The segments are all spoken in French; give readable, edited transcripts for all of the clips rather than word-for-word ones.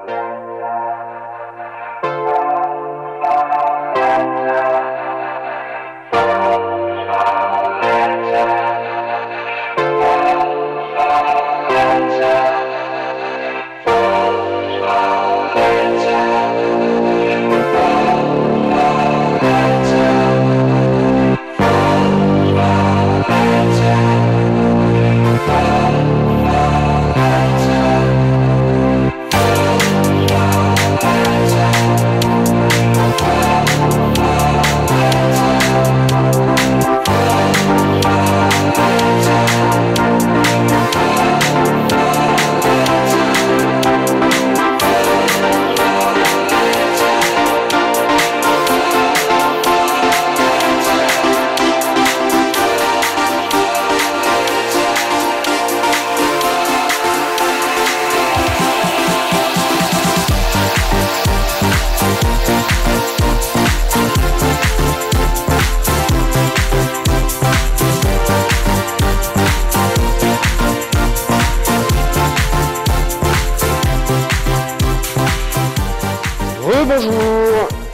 Bonjour.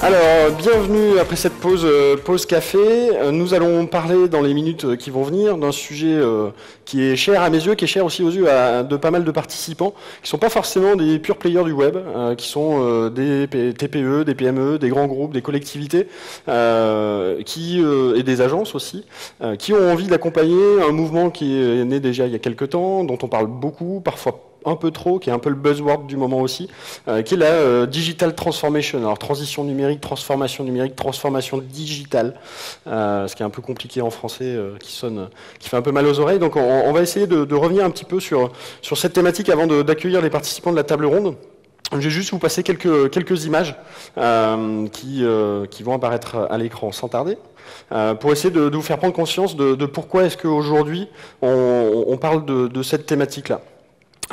Alors, bienvenue après cette pause café. Nous allons parler dans les minutes qui vont venir d'un sujet qui est cher à mes yeux, qui est cher aussi aux yeux de pas mal de participants, qui ne sont pas forcément des pure players du web, qui sont des TPE, des PME, des grands groupes, des collectivités, et des agences aussi, qui ont envie d'accompagner un mouvement qui est né déjà il y a quelques temps, dont on parle beaucoup, parfois un peu trop, qui est un peu le buzzword du moment aussi, qui est la digital transformation. Alors transition numérique, transformation digitale, ce qui est un peu compliqué en français, qui fait un peu mal aux oreilles. Donc on va essayer de revenir un petit peu sur cette thématique avant d'accueillir les participants de la table ronde. Je vais juste vous passer quelques images qui vont apparaître à l'écran sans tarder. Pour essayer de vous faire prendre conscience de pourquoi est-ce qu'aujourd'hui on parle de cette thématique-là.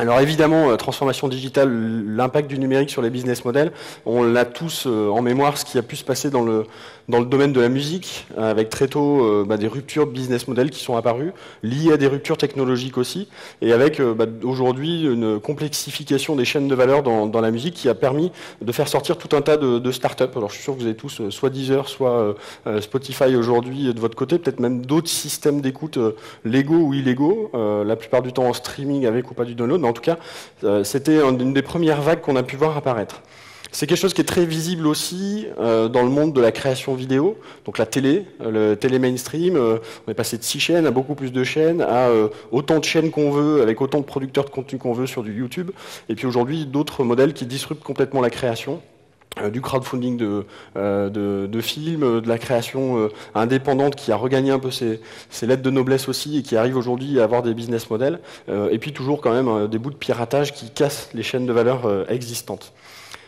Alors évidemment, transformation digitale, l'impact du numérique sur les business models, on l'a tous en mémoire, ce qui a pu se passer dans le domaine de la musique, avec très tôt des ruptures de business models qui sont apparues, liées à des ruptures technologiques aussi, et avec aujourd'hui une complexification des chaînes de valeur dans la musique qui a permis de faire sortir tout un tas de startups. Alors je suis sûr que vous avez tous soit Deezer, soit Spotify aujourd'hui de votre côté, peut-être même d'autres systèmes d'écoute légaux ou illégaux, la plupart du temps en streaming avec ou pas du download. En tout cas, c'était une des premières vagues qu'on a pu voir apparaître. C'est quelque chose qui est très visible aussi dans le monde de la création vidéo, donc la télé, le télé mainstream. On est passé de 6 chaînes à beaucoup plus de chaînes, à autant de chaînes qu'on veut, avec autant de producteurs de contenu qu'on veut sur du YouTube. Et puis aujourd'hui, d'autres modèles qui disruptent complètement la création. Du crowdfunding de films, de la création indépendante qui a regagné un peu ses lettres de noblesse aussi et qui arrive aujourd'hui à avoir des business models, et puis toujours quand même des bouts de piratage qui cassent les chaînes de valeur existantes.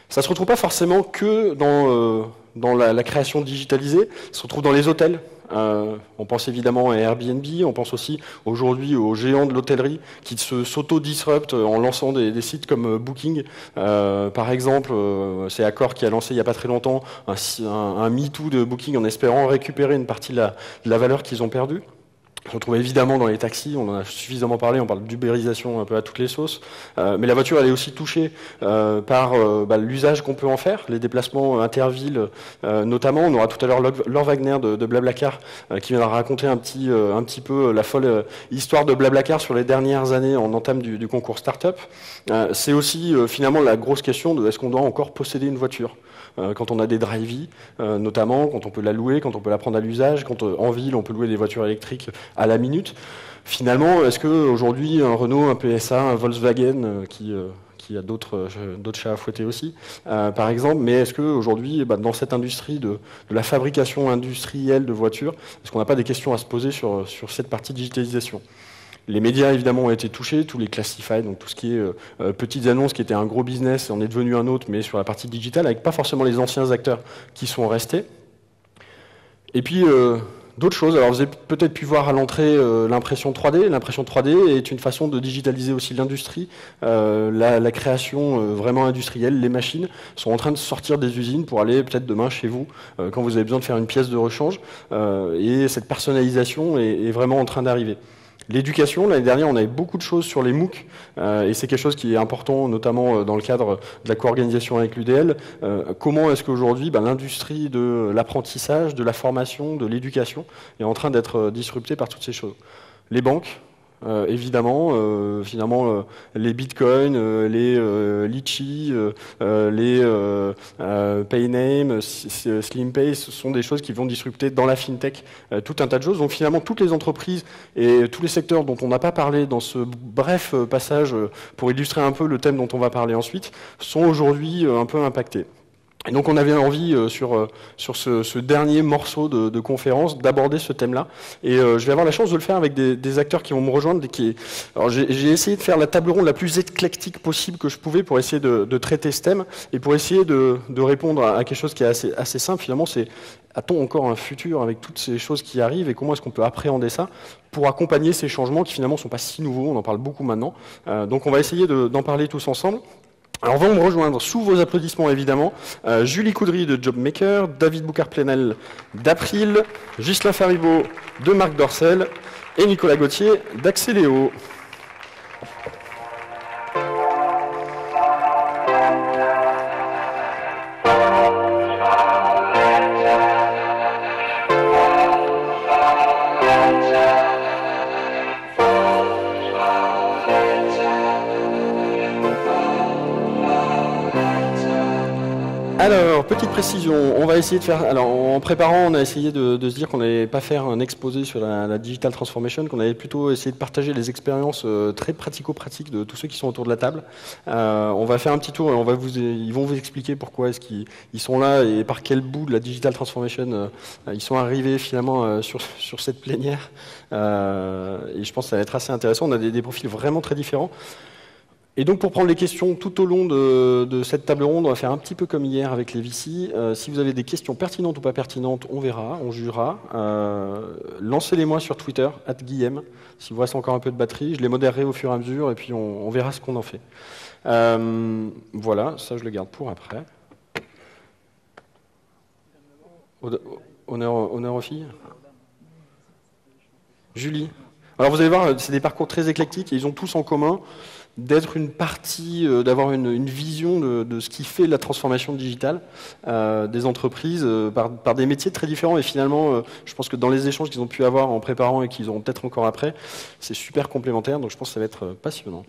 Ça ne se retrouve pas forcément que dans la création digitalisée, ça se retrouve dans les hôtels. On pense évidemment à Airbnb, on pense aussi aujourd'hui aux géants de l'hôtellerie qui s'auto-disruptent en lançant des sites comme Booking. Par exemple, c'est Accor qui a lancé il n'y a pas très longtemps un MeToo de Booking en espérant récupérer une partie de la valeur qu'ils ont perdue. On retrouve évidemment dans les taxis, on en a suffisamment parlé, on parle d'ubérisation un peu à toutes les sauces, mais la voiture elle est aussi touchée par l'usage qu'on peut en faire, les déplacements intervilles notamment. On aura tout à l'heure Laure Wagner de Blablacar qui viendra raconter un petit peu la folle histoire de Blablacar sur les dernières années en entame du concours Startup. C'est aussi finalement la grosse question de est-ce qu'on doit encore posséder une voiture quand on a des drive-in, notamment, quand on peut la louer, quand on peut la prendre à l'usage, quand en ville on peut louer des voitures électriques à la minute. Finalement, est-ce qu'aujourd'hui un Renault, un PSA, un Volkswagen qui a d'autres chats à fouetter aussi, par exemple, mais est-ce qu'aujourd'hui, dans cette industrie de la fabrication industrielle de voitures, est-ce qu'on n'a pas des questions à se poser sur cette partie digitalisation ? Les médias, évidemment, ont été touchés, tous les classifieds, donc tout ce qui est petites annonces, qui était un gros business, en est devenu un autre, mais sur la partie digitale, avec pas forcément les anciens acteurs qui sont restés. Et puis, d'autres choses. Alors, vous avez peut-être pu voir à l'entrée l'impression 3D. L'impression 3D est une façon de digitaliser aussi l'industrie, la création vraiment industrielle. Les machines sont en train de sortir des usines pour aller peut-être demain chez vous, quand vous avez besoin de faire une pièce de rechange. Et cette personnalisation est vraiment en train d'arriver. L'éducation, l'année dernière, on avait beaucoup de choses sur les MOOC, et c'est quelque chose qui est important, notamment dans le cadre de la co-organisation avec l'UDL. Comment est-ce qu'aujourd'hui, l'industrie de l'apprentissage, de la formation, de l'éducation est en train d'être disruptée par toutes ces choses. Les banques, évidemment, finalement, les bitcoins, les litchi, les payname, slimpay, ce sont des choses qui vont disrupter dans la fintech tout un tas de choses. Donc finalement, toutes les entreprises et tous les secteurs dont on n'a pas parlé dans ce bref passage pour illustrer un peu le thème dont on va parler ensuite, sont aujourd'hui un peu impactés. Et donc on avait envie sur ce dernier morceau de conférence d'aborder ce thème-là. Et je vais avoir la chance de le faire avec des acteurs qui vont me rejoindre. Alors j'ai essayé de faire la table ronde la plus éclectique possible que je pouvais pour essayer de traiter ce thème et pour essayer de répondre à quelque chose qui est assez simple finalement. C'est a-t-on encore un futur avec toutes ces choses qui arrivent et comment est-ce qu'on peut appréhender ça pour accompagner ces changements qui finalement ne sont pas si nouveaux, on en parle beaucoup maintenant. Donc on va essayer d'en parler tous ensemble. Alors vont me rejoindre, sous vos applaudissements évidemment, Julie Coudry de Jobmaker, David Boucard-Plenel d'April, Ghislain Faribault de Marc Dorcel et Nicolas Gauthier d'Axeléo. Alors, petite précision, on va essayer de faire... Alors, en préparant, on a essayé de se dire qu'on n'allait pas faire un exposé sur la digital transformation, qu'on allait plutôt essayer de partager les expériences très pratico-pratiques de tous ceux qui sont autour de la table. On va faire un petit tour et ils vont vous expliquer pourquoi est-ce qu'ils sont là et par quel bout de la digital transformation ils sont arrivés finalement sur cette plénière. Et je pense que ça va être assez intéressant. On a des profils vraiment très différents. Et donc pour prendre les questions tout au long de cette table ronde, on va faire un petit peu comme hier avec les VC. Si vous avez des questions pertinentes ou pas pertinentes, on verra, on jugera. Lancez-les-moi sur Twitter, @Guillem, si vous restez encore un peu de batterie. Je les modérerai au fur et à mesure et puis on verra ce qu'on en fait. Voilà, ça je le garde pour après. Honneur aux filles. Julie. Alors vous allez voir, c'est des parcours très éclectiques et ils ont tous en commun d'être une partie, d'avoir une vision de ce qui fait la transformation digitale des entreprises par des métiers très différents. Et finalement, je pense que dans les échanges qu'ils ont pu avoir en préparant et qu'ils auront peut-être encore après, c'est super complémentaire. Donc je pense que ça va être passionnant.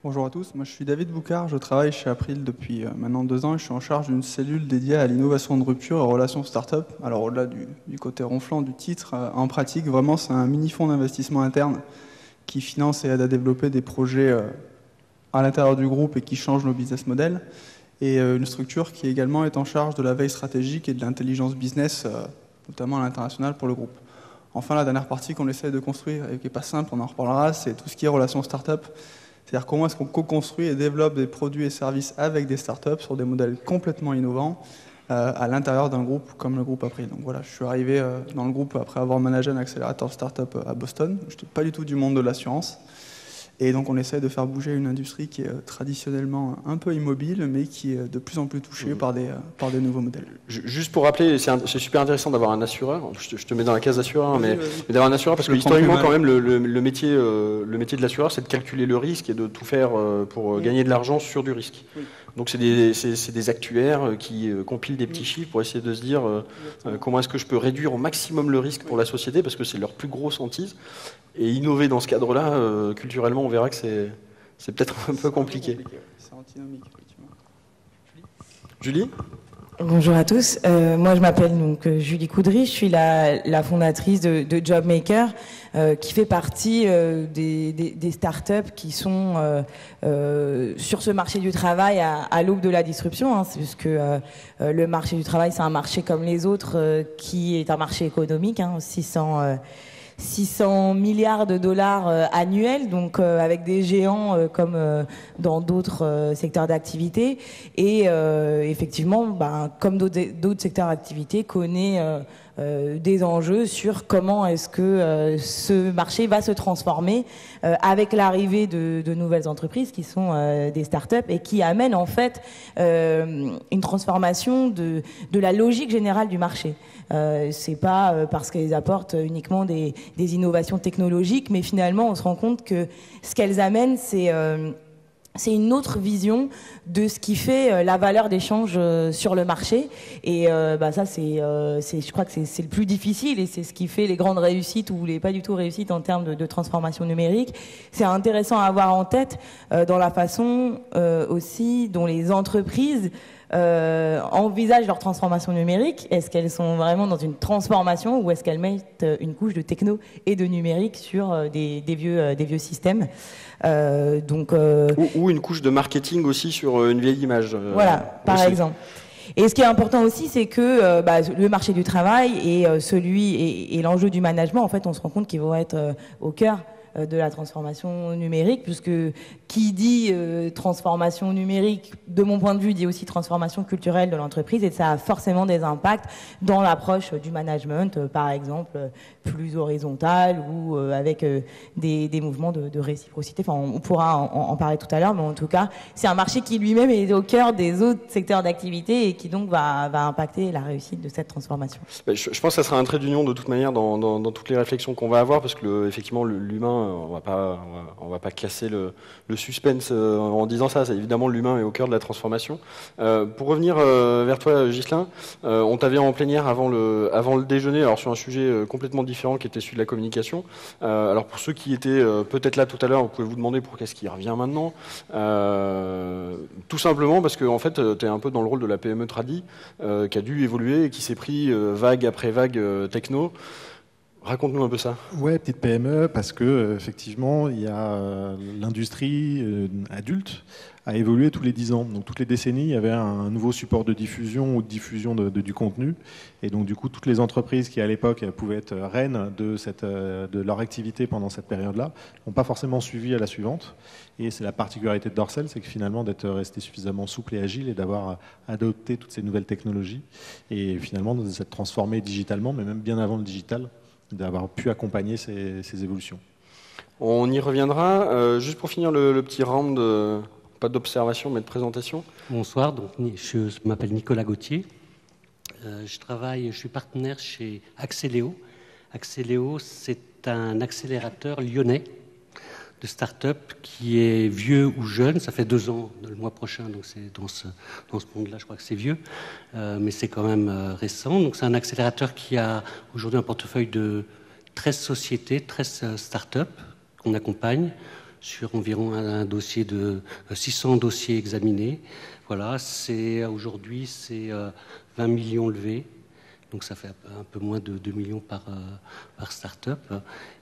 Bonjour à tous, moi je suis David Boucard, je travaille chez April depuis maintenant 2 ans et je suis en charge d'une cellule dédiée à l'innovation de rupture et relations start-up. Alors au-delà du côté ronflant du titre, en pratique vraiment c'est un mini fonds d'investissement interne qui finance et aide à développer des projets à l'intérieur du groupe et qui change nos business models, et une structure qui également est en charge de la veille stratégique et de l'intelligence business, notamment à l'international pour le groupe. Enfin, la dernière partie qu'on essaie de construire, et qui n'est pas simple, on en reparlera, c'est tout ce qui est relations start-up. C'est-à-dire comment est-ce qu'on co-construit et développe des produits et services avec des start-up sur des modèles complètement innovants à l'intérieur d'un groupe comme le groupe April. Donc voilà, je suis arrivé dans le groupe après avoir managé un accélérateur start-up à Boston. Je n'étais pas du tout du monde de l'assurance. Et donc on essaie de faire bouger une industrie qui est traditionnellement un peu immobile, mais qui est de plus en plus touchée par des nouveaux modèles. Juste pour rappeler, c'est super intéressant d'avoir un assureur. Je te mets dans la case assureur, mais d'avoir un assureur parce que historiquement quand même le métier de l'assureur, c'est de calculer le risque et de tout faire pour gagner de l'argent sur du risque. Oui. Donc c'est des actuaires qui compilent des petits chiffres pour essayer de se dire comment est-ce que je peux réduire au maximum le risque pour la société, parce que c'est leur plus grosse hantise. Et innover dans ce cadre-là, culturellement, on verra que c'est peut-être un peu compliqué. C'est antinomique, effectivement. Julie ? Bonjour à tous. Moi, je m'appelle donc Julie Coudry. Je suis la fondatrice de Jobmaker, qui fait partie des startups qui sont sur ce marché du travail à l'aube de la disruption. C'est puisque le marché du travail, c'est un marché comme les autres, qui est un marché économique, 600 milliards de dollars annuels, donc avec des géants comme dans d'autres secteurs d'activité. Et effectivement, comme d'autres secteurs d'activité, connaît des enjeux sur comment est-ce que ce marché va se transformer avec l'arrivée de nouvelles entreprises qui sont des startups et qui amènent en fait une transformation de la logique générale du marché. C'est pas parce qu'elles apportent uniquement des innovations technologiques, mais finalement on se rend compte que ce qu'elles amènent, c'est une autre vision de ce qui fait la valeur d'échange sur le marché. Et ça, je crois que c'est le plus difficile et c'est ce qui fait les grandes réussites ou les pas du tout réussites en termes de transformation numérique. C'est intéressant à avoir en tête dans la façon aussi dont les entreprises envisagent leur transformation numérique. Est-ce qu'elles sont vraiment dans une transformation ou est-ce qu'elles mettent une couche de techno et de numérique sur des vieux systèmes ou une couche de marketing aussi sur une vieille image. Voilà, par exemple. Et ce qui est important aussi, c'est que le marché du travail et l'enjeu du management, en fait, on se rend compte qu'ils vont être au cœur de la transformation numérique, puisque qui dit transformation numérique, de mon point de vue, dit aussi transformation culturelle de l'entreprise, et ça a forcément des impacts dans l'approche du management, par exemple, plus horizontal ou avec des mouvements de réciprocité. Enfin, on pourra en parler tout à l'heure, mais en tout cas, c'est un marché qui lui-même est au cœur des autres secteurs d'activité et qui donc va impacter la réussite de cette transformation. Je pense que ça sera un trait d'union de toute manière dans toutes les réflexions qu'on va avoir, parce que effectivement, l'humain, on va pas casser le suspense en disant ça. Évidemment, l'humain est au cœur de la transformation. Pour revenir vers toi, Ghislain, on t'avait en plénière avant le déjeuner, alors sur un sujet complètement différent qui était celui de la communication. Alors pour ceux qui étaient peut-être là tout à l'heure, vous pouvez vous demander pourquoi est-ce qu'il revient maintenant. Tout simplement parce que en fait, tu es un peu dans le rôle de la PME tradi qui a dû évoluer et qui s'est pris vague après vague techno. Raconte-nous un peu ça. Ouais, petite PME, parce que effectivement, il y a l'industrie adulte a évolué tous les 10 ans. Donc toutes les décennies, il y avait un nouveau support de diffusion ou de diffusion du contenu. Et donc du coup, toutes les entreprises qui à l'époque pouvaient être reines de leur activité pendant cette période-là n'ont pas forcément suivi à la suivante. Et c'est la particularité de Dorsel, c'est que finalement d'être resté suffisamment souple et agile et d'avoir adopté toutes ces nouvelles technologies et finalement de s'être transformé digitalement, mais même bien avant le digital, d'avoir pu accompagner ces évolutions. On y reviendra. Juste pour finir le petit round, pas d'observation mais de présentation. Bonsoir, donc, je m'appelle Nicolas Gauthier. Je suis partenaire chez Axeléo. Axeléo, c'est un accélérateur lyonnais de start-up qui est vieux ou jeune. Ça fait 2 ans le mois prochain, donc c'est dans ce monde-là, je crois que c'est vieux, mais c'est quand même récent. Donc c'est un accélérateur qui a aujourd'hui un portefeuille de 13 sociétés, 13 start-up qu'on accompagne sur environ un dossier de 600 dossiers examinés. Voilà, aujourd'hui c'est 20 millions levés. Donc ça fait un peu moins de 2 millions par start-up.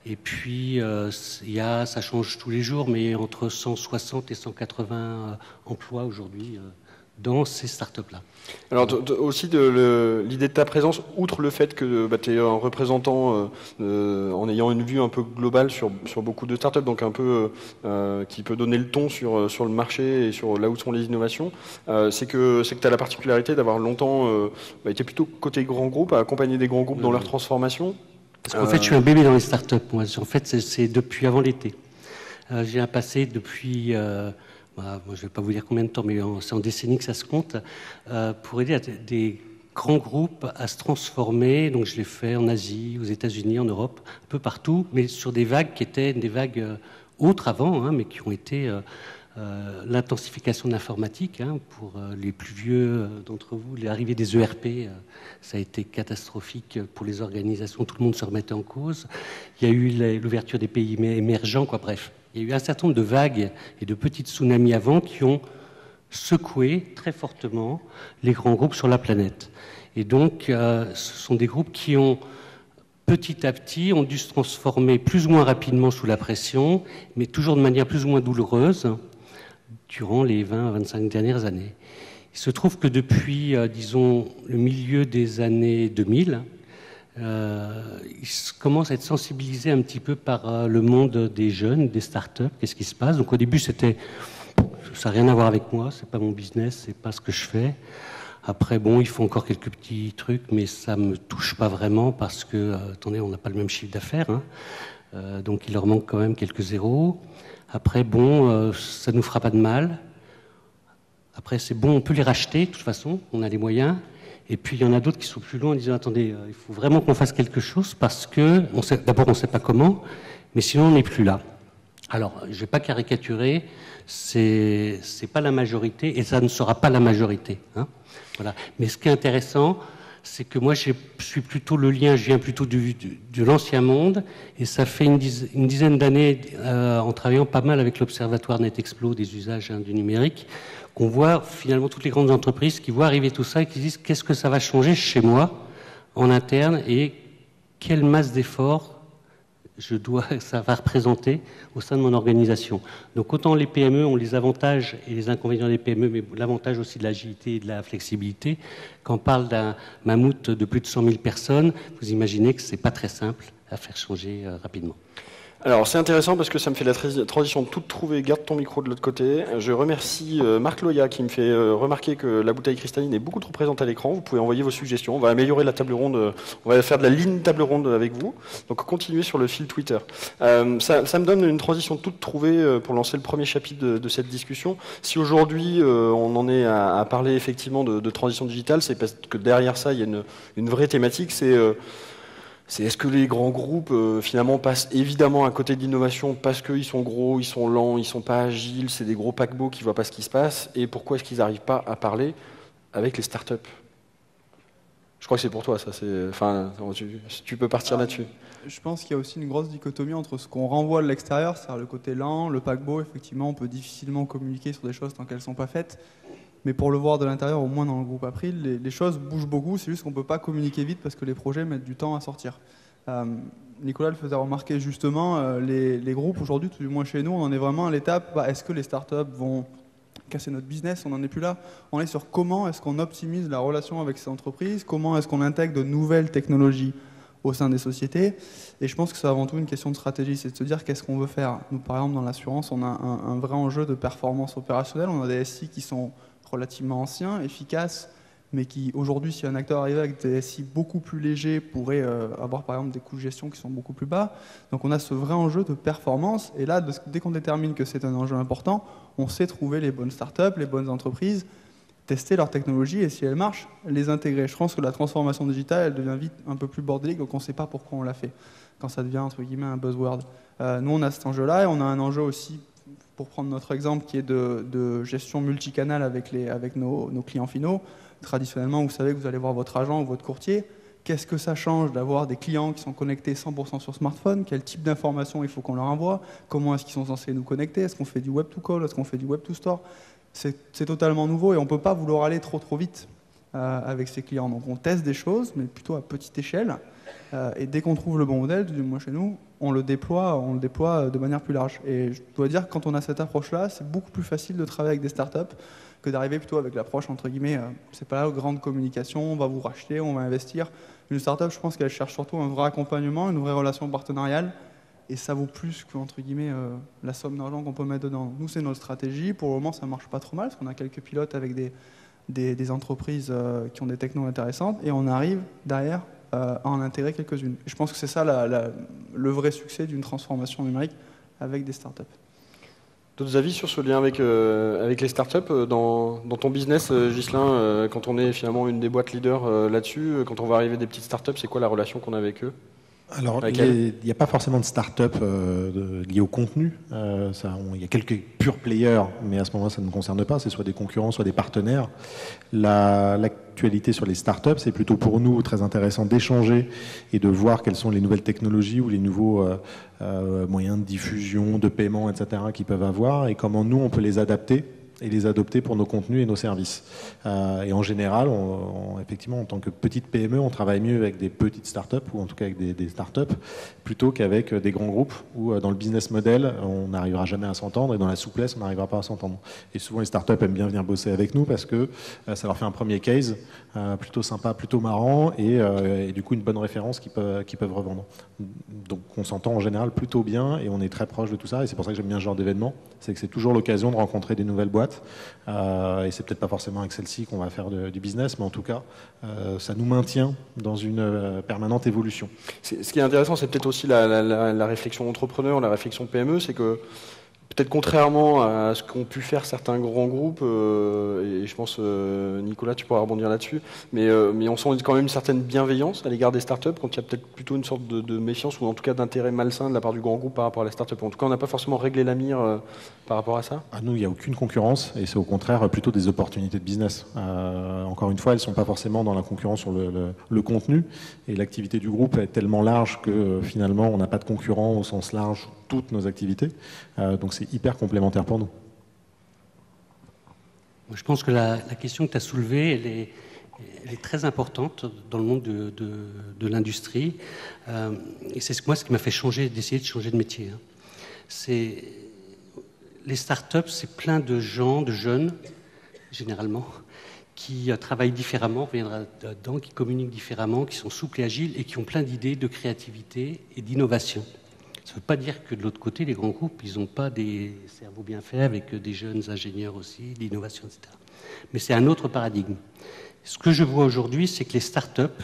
Et puis, ça change tous les jours, mais entre 160 et 180 emplois aujourd'hui dans ces start-up-là. Alors aussi l'idée de ta présence, outre le fait que tu es un représentant en ayant une vue un peu globale sur beaucoup de start-up, donc un peu qui peut donner le ton sur le marché et sur là où sont les innovations, c'est que tu as la particularité d'avoir longtemps été plutôt côté grands groupes, à accompagner des grands groupes dans leur transformation. Parce qu'en fait, je suis un bébé dans les start-up. Moi. En fait, c'est depuis avant l'été. J'ai un passé depuis... moi, je ne vais pas vous dire combien de temps, mais c'est en décennies que ça se compte, pour aider des grands groupes à se transformer. Donc je l'ai fait en Asie, aux États-Unis, en Europe, un peu partout, mais sur des vagues qui étaient des vagues autres avant, mais qui ont été l'intensification de l'informatique. Pour les plus vieux d'entre vous, l'arrivée des ERP, ça a été catastrophique pour les organisations. Tout le monde se remettait en cause. Il y a eu l'ouverture des pays émergents, quoi. Bref. Il y a eu un certain nombre de vagues et de petites tsunamis avant qui ont secoué très fortement les grands groupes sur la planète. Et donc, ce sont des groupes qui ont, petit à petit, ont dû se transformer plus ou moins rapidement sous la pression, mais toujours de manière plus ou moins douloureuse, durant les 20 à 25 dernières années. Il se trouve que depuis, disons, le milieu des années 2000, ils commencent à être sensibilisés un petit peu par le monde des jeunes, des startups. Qu'est-ce qui se passe? Donc au début, ça n'a rien à voir avec moi, c'est pas mon business, c'est pas ce que je fais. Après, bon, ils font encore quelques petits trucs, mais ça me touche pas vraiment parce que, attendez, on n'a pas le même chiffre d'affaires, hein. Donc il leur manque quand même quelques zéros. Après, bon, ça nous fera pas de mal. Après, c'est bon, on peut les racheter, de toute façon, on a les moyens. Et puis, il y en a d'autres qui sont plus loin en disant, attendez, il faut vraiment qu'on fasse quelque chose parce que, d'abord, on ne sait pas comment, mais sinon, on n'est plus là. Alors, je ne vais pas caricaturer, c'est pas la majorité, et ça ne sera pas la majorité, hein. Voilà. Mais ce qui est intéressant, c'est que moi, je suis plutôt le lien, je viens plutôt de l'ancien monde, et ça fait une dizaine d'années, en travaillant pas mal avec l'Observatoire NetExplo des usages, hein, du numérique, qu'on voit finalement toutes les grandes entreprises qui voient arriver tout ça et qui disent qu'est-ce que ça va changer chez moi, en interne, et quelle masse d'efforts ça va représenter au sein de mon organisation. Donc autant les PME ont les avantages et les inconvénients des PME, mais l'avantage aussi de l'agilité et de la flexibilité. Quand on parle d'un mammouth de plus de 100 000 personnes, vous imaginez que c'est pas très simple à faire changer rapidement. Alors c'est intéressant parce que ça me fait la transition toute trouvée. Garde ton micro de l'autre côté. Je remercie Marc Loya qui me fait remarquer que la bouteille cristalline est beaucoup trop présente à l'écran. Vous pouvez envoyer vos suggestions. On va améliorer la table ronde. On va faire de la ligne table ronde avec vous. Donc continuez sur le fil Twitter. Ça me donne une transition toute trouvée pour lancer le premier chapitre de cette discussion. Si aujourd'hui on en est à parler effectivement de transition digitale, c'est parce que derrière ça il y a une vraie thématique. C'est est-ce que les grands groupes finalement passent évidemment à côté de l'innovation parce qu'ils sont gros, ils sont lents, ils sont pas agiles, c'est des gros paquebots qui voient pas ce qui se passe, et pourquoi est-ce qu'ils n'arrivent pas à parler avec les startups? Je crois que c'est pour toi ça. Enfin, tu peux partir là-dessus. Je pense qu'il y a aussi une grosse dichotomie entre ce qu'on renvoie de l'extérieur, c'est-à-dire le côté lent, le paquebot. Effectivement, on peut difficilement communiquer sur des choses tant qu'elles ne sont pas faites. Mais pour le voir de l'intérieur, au moins dans le groupe April, les choses bougent beaucoup. C'est juste qu'on ne peut pas communiquer vite parce que les projets mettent du temps à sortir. Nicolas le faisait remarquer justement, les groupes aujourd'hui, tout du moins chez nous, on en est vraiment à l'étape, est-ce que les startups vont casser notre business? On n'en est plus là. On est sur comment est-ce qu'on optimise la relation avec ces entreprises, comment est-ce qu'on intègre de nouvelles technologies au sein des sociétés. Et je pense que c'est avant tout une question de stratégie, c'est de se dire qu'est-ce qu'on veut faire. Nous, par exemple, dans l'assurance, on a un vrai enjeu de performance opérationnelle. On a des SI qui sont relativement anciens, efficaces, mais qui aujourd'hui, si un acteur arrivait avec des SI beaucoup plus légers, pourrait avoir par exemple des coûts de gestion qui sont beaucoup plus bas. Donc on a ce vrai enjeu de performance, et là, dès qu'on détermine que c'est un enjeu important, on sait trouver les bonnes startups, les bonnes entreprises, tester leur technologie, et si elle marche, les intégrer. Je pense que la transformation digitale, elle devient vite un peu plus bordélique, donc on ne sait pas pourquoi on l'a fait, quand ça devient entre guillemets un buzzword. Nous, on a cet enjeu-là, et on a un enjeu aussi, pour prendre notre exemple, qui est de gestion multicanal avec nos clients finaux. Traditionnellement, vous savez que vous allez voir votre agent ou votre courtier. Qu'est-ce que ça change d'avoir des clients qui sont connectés 100% sur smartphone? Quel type d'informations il faut qu'on leur envoie? Comment est-ce qu'ils sont censés nous connecter? Est-ce qu'on fait du web to call? Est-ce qu'on fait du web to store? C'est totalement nouveau et on ne peut pas vouloir aller trop vite avec ces clients. Donc on teste des choses, mais plutôt à petite échelle. Et dès qu'on trouve le bon modèle, du moins chez nous, on le déploie de manière plus large. Et je dois dire que quand on a cette approche-là, c'est beaucoup plus facile de travailler avec des startups que d'arriver plutôt avec l'approche, entre guillemets, c'est pas la grande communication, on va vous racheter, on va investir. Une startup, je pense qu'elle cherche surtout un vrai accompagnement, une vraie relation partenariale, et ça vaut plus que, entre guillemets, la somme d'argent qu'on peut mettre dedans. Nous, c'est notre stratégie. Pour le moment, ça marche pas trop mal, parce qu'on a quelques pilotes avec des entreprises qui ont des technos intéressantes, et on arrive derrière à en intégrer quelques-unes. Je pense que c'est ça le vrai succès d'une transformation numérique avec des startups. D'autres avis sur ce lien avec les startups dans ton business, Ghislain, quand on est finalement une des boîtes leaders là-dessus, quand on va arriver des petites startups, c'est quoi la relation qu'on a avec eux? Alors, il n'y a pas forcément de start-up liées au contenu. Il y a quelques pure players, mais à ce moment-là, ça ne nous concerne pas. C'est soit des concurrents, soit des partenaires. L'actualité sur les start-up, c'est plutôt pour nous très intéressant d'échanger et de voir quelles sont les nouvelles technologies ou les nouveaux moyens de diffusion, de paiement, etc. qu'ils peuvent avoir et comment nous, on peut les adapter et les adopter pour nos contenus et nos services. Et en général, effectivement, en tant que petite PME, on travaille mieux avec des petites startups, ou en tout cas avec des startups, plutôt qu'avec des grands groupes, où dans le business model, on n'arrivera jamais à s'entendre, et dans la souplesse, on n'arrivera pas à s'entendre. Et souvent, les startups aiment bien venir bosser avec nous, parce que ça leur fait un premier case, plutôt sympa, plutôt marrant, et du coup, une bonne référence qu'ils peuvent revendre. Donc, on s'entend en général plutôt bien, et on est très proche de tout ça, et c'est pour ça que j'aime bien ce genre d'événement, c'est que c'est toujours l'occasion de rencontrer des nouvelles boîtes, boîte. Et c'est peut-être pas forcément avec celle-ci qu'on va faire du business, mais en tout cas, ça nous maintient dans une permanente évolution. Ce qui est intéressant, c'est peut-être aussi la réflexion entrepreneur, la réflexion PME, c'est que peut-être contrairement à ce qu'ont pu faire certains grands groupes, et je pense, Nicolas, tu pourras rebondir là-dessus, mais on sent quand même une certaine bienveillance à l'égard des startups, quand il y a peut-être plutôt une sorte de méfiance, ou en tout cas d'intérêt malsain de la part du grand groupe par rapport à la startup. En tout cas, on n'a pas forcément réglé la mire par rapport à ça. Nous, il n'y a aucune concurrence, et c'est au contraire plutôt des opportunités de business. Encore une fois, elles ne sont pas forcément dans la concurrence sur le contenu, et l'activité du groupe est tellement large que finalement, on n'a pas de concurrent au sens large toutes nos activités. Donc c'est hyper complémentaire pour nous. Je pense que la question que tu as soulevée, elle est très importante dans le monde de l'industrie. Et c'est moi ce qui m'a fait d'essayer de changer de métier. Les startups, c'est plein de gens, de jeunes, généralement, qui travaillent différemment, on reviendra dedans, qui communiquent différemment, qui sont souples et agiles et qui ont plein d'idées, de créativité et d'innovation. Ça ne veut pas dire que de l'autre côté, les grands groupes, ils n'ont pas des cerveaux bien faits avec des jeunes ingénieurs aussi, d'innovation, etc. Mais c'est un autre paradigme. Ce que je vois aujourd'hui, c'est que les startups,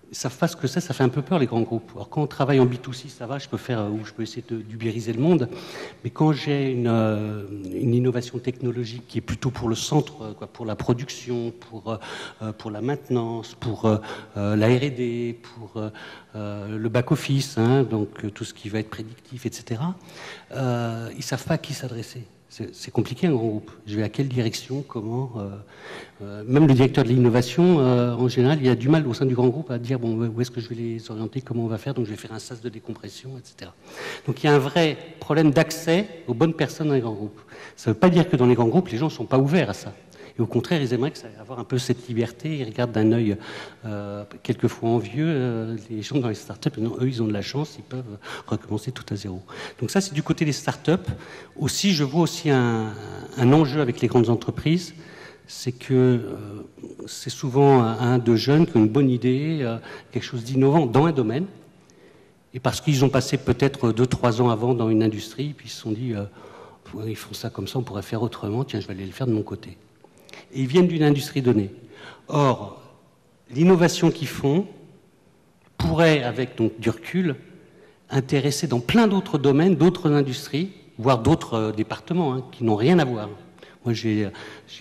ils ne savent pas ce que c'est, ça fait un peu peur les grands groupes. Alors quand on travaille en B2C, ça va, je peux essayer d'ubériser le monde, mais quand j'ai une innovation technologique qui est plutôt pour le centre, pour la production, pour la maintenance, pour la R&D, pour le back-office, donc tout ce qui va être prédictif, etc., ils ne savent pas à qui s'adresser. C'est compliqué un grand groupe. Je vais à quelle direction, comment même le directeur de l'innovation, en général, il a du mal au sein du grand groupe à dire bon, où est-ce que je vais les orienter, comment on va faire, donc je vais faire un sas de décompression, etc. Donc il y a un vrai problème d'accès aux bonnes personnes dans les grands groupes. Ça ne veut pas dire que dans les grands groupes, les gens ne sont pas ouverts à ça. Et au contraire, ils aimeraient avoir un peu cette liberté. Ils regardent d'un œil quelqueusement envieux les gens dans les startups. Non, eux, ils ont de la chance, ils peuvent recommencer tout à zéro. Donc ça, c'est du côté des startups. Aussi, je vois aussi un enjeu avec les grandes entreprises. C'est que c'est souvent de jeunes qui ont une bonne idée, quelque chose d'innovant dans un domaine. Et parce qu'ils ont passé peut-être 2-3 ans avant dans une industrie, puis ils se sont dit, ils font ça comme ça, on pourrait faire autrement, tiens, je vais aller le faire de mon côté. Et ils viennent d'une industrie donnée. Or, l'innovation qu'ils font pourrait, avec donc, du recul, intéresser dans plein d'autres domaines, d'autres industries, voire d'autres départements qui n'ont rien à voir. Moi, j'ai